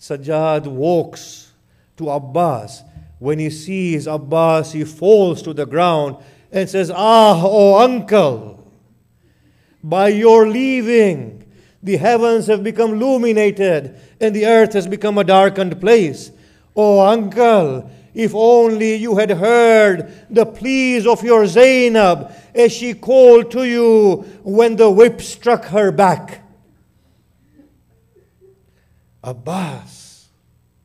Sajjad walks to Abbas. When he sees Abbas, he falls to the ground and says, "Ah, oh uncle, by your leaving, the heavens have become illuminated and the earth has become a darkened place. Oh uncle, if only you had heard the pleas of your Zainab as she called to you when the whip struck her back." Abbas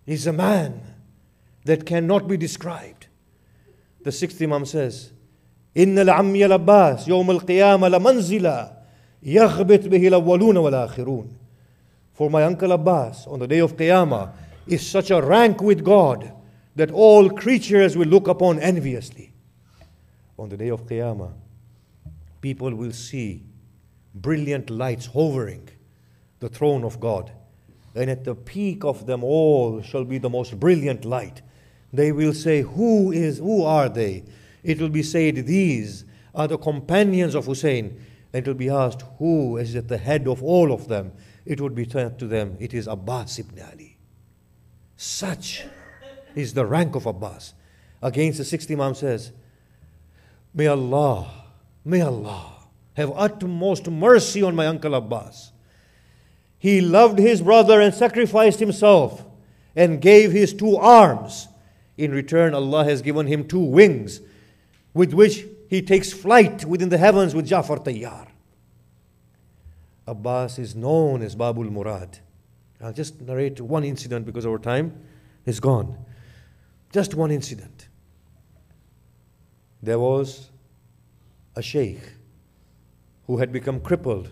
is a man that cannot be described. The sixth Imam says, "Inna al-ammi al-Abbas yawm al-qiyamah la manzila yaghbit bihi al-awwaluna wal-akhirun." For my uncle Abbas on the day of Qiyamah is such a rank with God that all creatures will look upon enviously. On the day of Qiyamah, people will see brilliant lights hovering the throne of God. And at the peak of them all shall be the most brilliant light. They will say, who are they? It will be said, "These are the companions of Hussein." And it will be asked, who is at the head of all of them? It would be said to them, it is Abbas ibn Ali. Such is the rank of Abbas. Against the sixth Imam says, may Allah have utmost mercy on my uncle Abbas. He loved his brother and sacrificed himself and gave his 2 arms. In return, Allah has given him 2 wings with which he takes flight within the heavens with Ja'far Tayyar. Abbas is known as Babul Murad. I'll just narrate one incident because our time is gone. Just one incident. There was a sheikh who had become crippled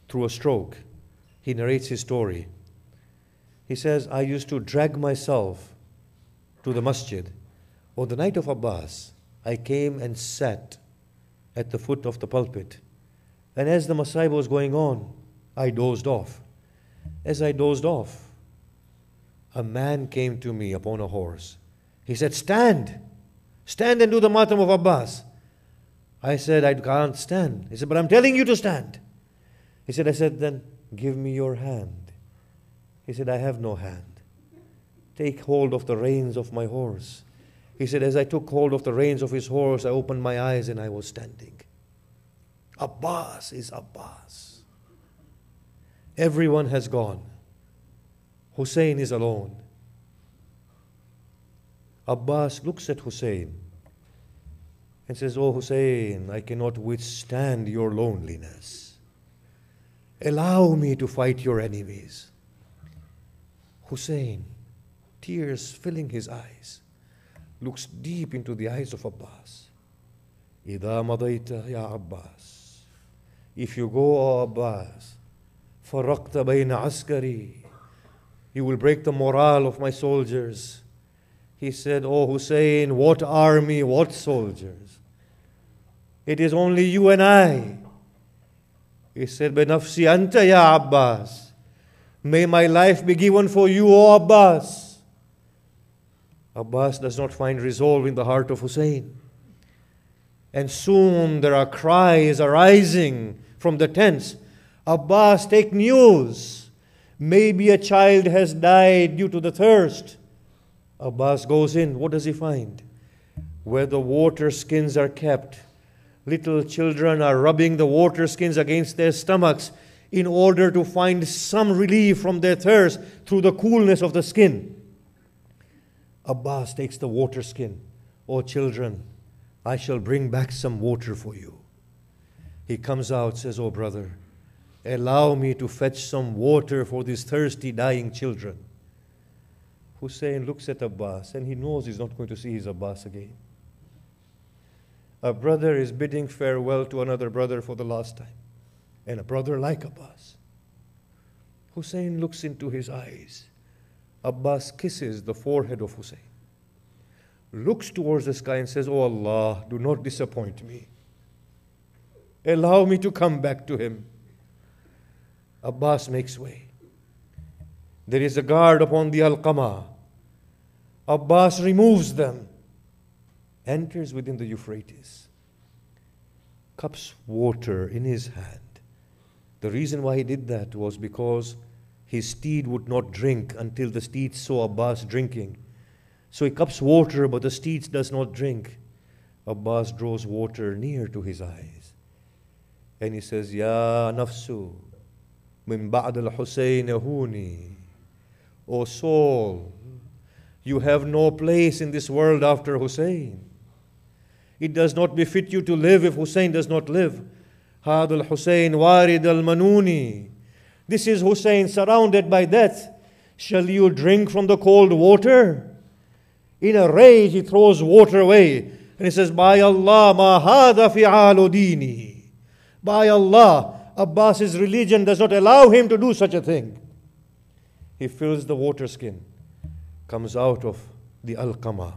through a stroke. He narrates his story. He says, "I used to drag myself to the masjid. On the night of Abbas, I came and sat at the foot of the pulpit. And as the masayib was going on, I dozed off. As I dozed off, a man came to me upon a horse. He said, 'Stand! Stand and do the matam of Abbas.' I said, 'I can't stand.' He said, 'But I'm telling you to stand.' He said, I said, 'Then give me your hand.' He said, 'I have no hand.' 'Take hold of the reins of my horse.' He said, as I took hold of the reins of his horse, I opened my eyes and I was standing. Abbas is Abbas. Everyone has gone. Hussein is alone. Abbas looks at Hussein and says, 'Oh Hussein, I cannot withstand your loneliness. Allow me to fight your enemies.' Hussein, tears filling his eyes, looks deep into the eyes of Abbas. إِذَا مَضَيْتَ يَا Abbas. If you go, O Abbas, فَرَقْتَ بَيْنَ عَسْكَرِي. You will break the morale of my soldiers. He said, 'Oh Hussein, what army, what soldiers? It is only you and I.' He said, بِنَفْسِ أَنْتَ يَا Abbas. May my life be given for you, O Abbas.' Abbas does not find resolve in the heart of Hussein. And soon there are cries arising from the tents. 'Abbas, take news. Maybe a child has died due to the thirst.' Abbas goes in. What does he find? Where the water skins are kept, little children are rubbing the water skins against their stomachs in order to find some relief from their thirst through the coolness of the skin. Abbas takes the water skin. 'Oh children, I shall bring back some water for you.' He comes out, says, 'Oh brother, Allow me to fetch some water for these thirsty, dying children. Hussein looks at Abbas and he knows he's not going to see his Abbas again. A brother is bidding farewell to another brother for the last time. And a brother like Abbas. Hussein looks into his eyes. Abbas kisses the forehead of Hussein, looks towards the sky and says, "Oh Allah, do not disappoint me. Allow me to come back to him." Abbas makes way. There is a guard upon the Alqama. Abbas removes them, enters within the Euphrates, cups water in his hand. The reason why he did that was because his steed would not drink until the steed saw Abbas drinking. So he cups water, but the steed does not drink. Abbas draws water near to his eyes. And he says, "Ya nafsu, min ba'd al-Husayn huni." O soul, you have no place in this world after Hussein. It does not befit you to live if Hussein does not live. Had al-Husayn warid al-manuni. This is Hussein surrounded by death. Shall you drink from the cold water? In a rage, he throws water away. And he says, "By Allah, ma hada fi'alu dini." By Allah, Abbas's religion does not allow him to do such a thing. He fills the water skin, comes out of the Alqama.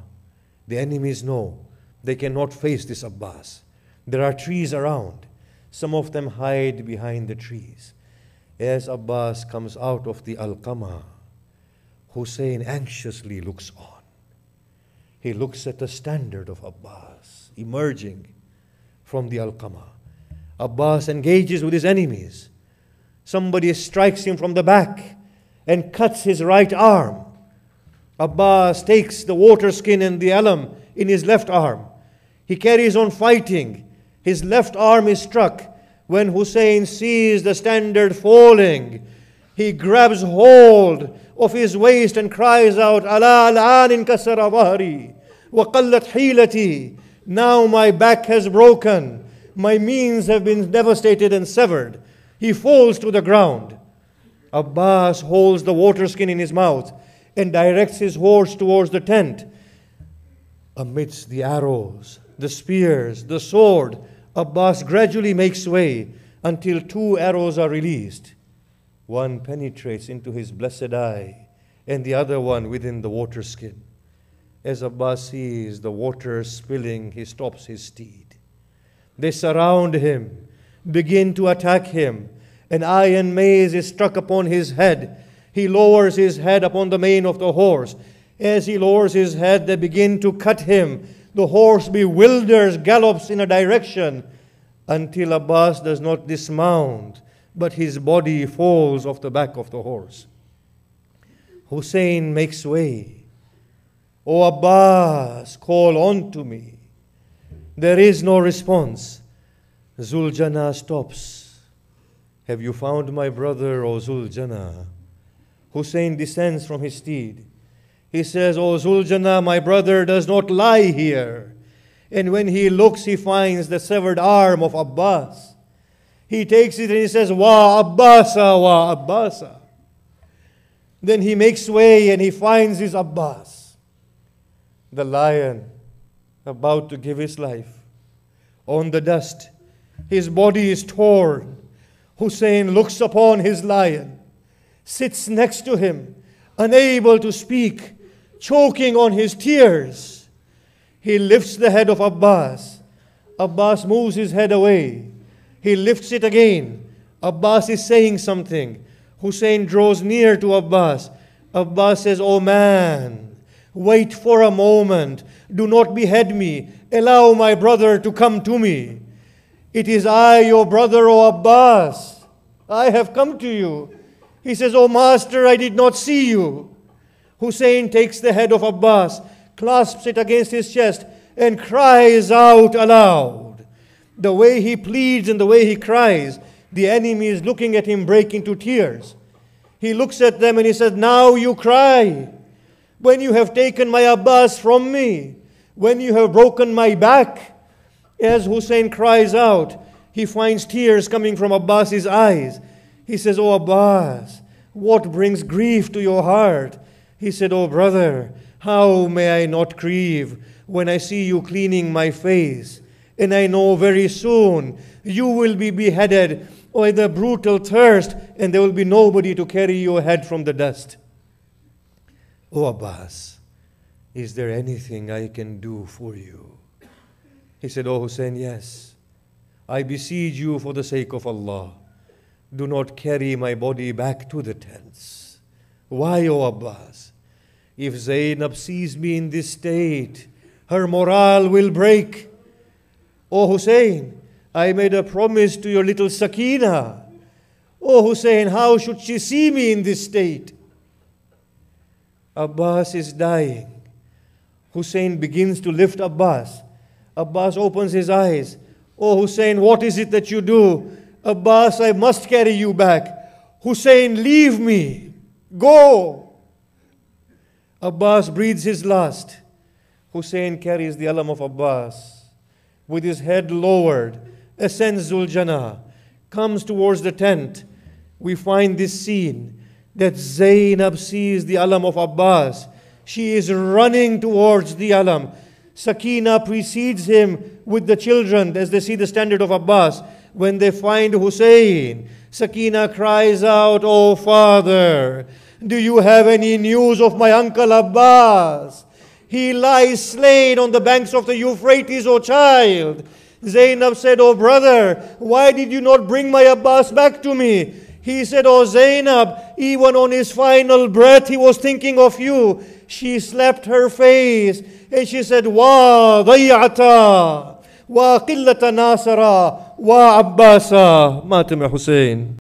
The enemies know they cannot face this Abbas. There are trees around. Some of them hide behind the trees. As Abbas comes out of the Alqama, Hussein anxiously looks on. He looks at the standard of Abbas emerging from the Alqama. Abbas engages with his enemies. Somebody strikes him from the back and cuts his right arm. Abbas takes the water skin and the alam in his left arm. He carries on fighting. His left arm is struck. When Hussein sees the standard falling, he grabs hold of his waist and cries out, "Ala al-an inkasara dhahri wa qallat hilati." Now my back has broken. My means have been devastated and severed. He falls to the ground. Abbas holds the water skin in his mouth and directs his horse towards the tent. Amidst the arrows, the spears, the sword, Abbas gradually makes way until 2 arrows are released. One penetrates into his blessed eye and the other one within the water skin. As Abbas sees the water spilling, he stops his steed. They surround him, begin to attack him. An iron mace is struck upon his head. He lowers his head upon the mane of the horse. As he lowers his head, they begin to cut him. The horse bewilders, gallops in a direction until Abbas does not dismount, but his body falls off the back of the horse. Hussein makes way. "O Abbas, call on to me." There is no response. Zuljana stops. "Have you found my brother, O Zuljana?" Hussein descends from his steed. He says, "O Zuljana, my brother does not lie here." And when he looks, he finds the severed arm of Abbas. He takes it and he says, "Wa Abbasa, wa Abbasa." Then he makes way and he finds his Abbas, the lion, about to give his life. On the dust, his body is torn. Hussein looks upon his lion, sits next to him, unable to speak, choking on his tears. He lifts the head of Abbas. Abbas moves his head away. He lifts it again. Abbas is saying something. Hussein draws near to Abbas. Abbas says, "Oh man, wait for a moment. Do not behead me. Allow my brother to come to me. It is I, your brother, O Abbas. I have come to you." He says, "O master, I did not see you." Hussein takes the head of Abbas, clasps it against his chest, and cries out aloud. The way he pleads and the way he cries, the enemy is looking at him, break into tears. He looks at them and he says, "Now you cry. When you have taken my Abbas from me, when you have broken my back." As Hussein cries out, he finds tears coming from Abbas's eyes. He says, "Oh Abbas, what brings grief to your heart?" He said, "Oh brother, how may I not grieve when I see you cleaning my face? And I know very soon you will be beheaded by the brutal thirst, and there will be nobody to carry your head from the dust. Oh Abbas, is there anything I can do for you?" He said, "Oh Hussein, yes. I beseech you for the sake of Allah, do not carry my body back to the tents." Why, O Abbas? If Zainab sees me in this state, her morale will break. "Oh Hussein, I made a promise to your little Sakina. Oh Hussein, how should she see me in this state?" Abbas is dying. Hussein begins to lift Abbas. Abbas opens his eyes. "Oh Hussein, what is it that you do?" "Abbas, I must carry you back." "Hussein, leave me. Go." Abbas breathes his last. Hussein carries the alam of Abbas. With his head lowered, ascends Zul-Jannah, comes towards the tent. We find this scene that Zainab sees the alam of Abbas. She is running towards the alam. Sakina precedes him with the children as they see the standard of Abbas. When they find Hussein, Sakina cries out, "Oh father, do you have any news of my uncle Abbas? He lies slain on the banks of the Euphrates, O child." Zainab said, "Oh brother, why did you not bring my Abbas back to me?" He said, "Oh Zainab, even on his final breath, he was thinking of you." She slapped her face and she said, "Wa dayata, wa qillata nasara, wa Abbasa." Matem Hussein.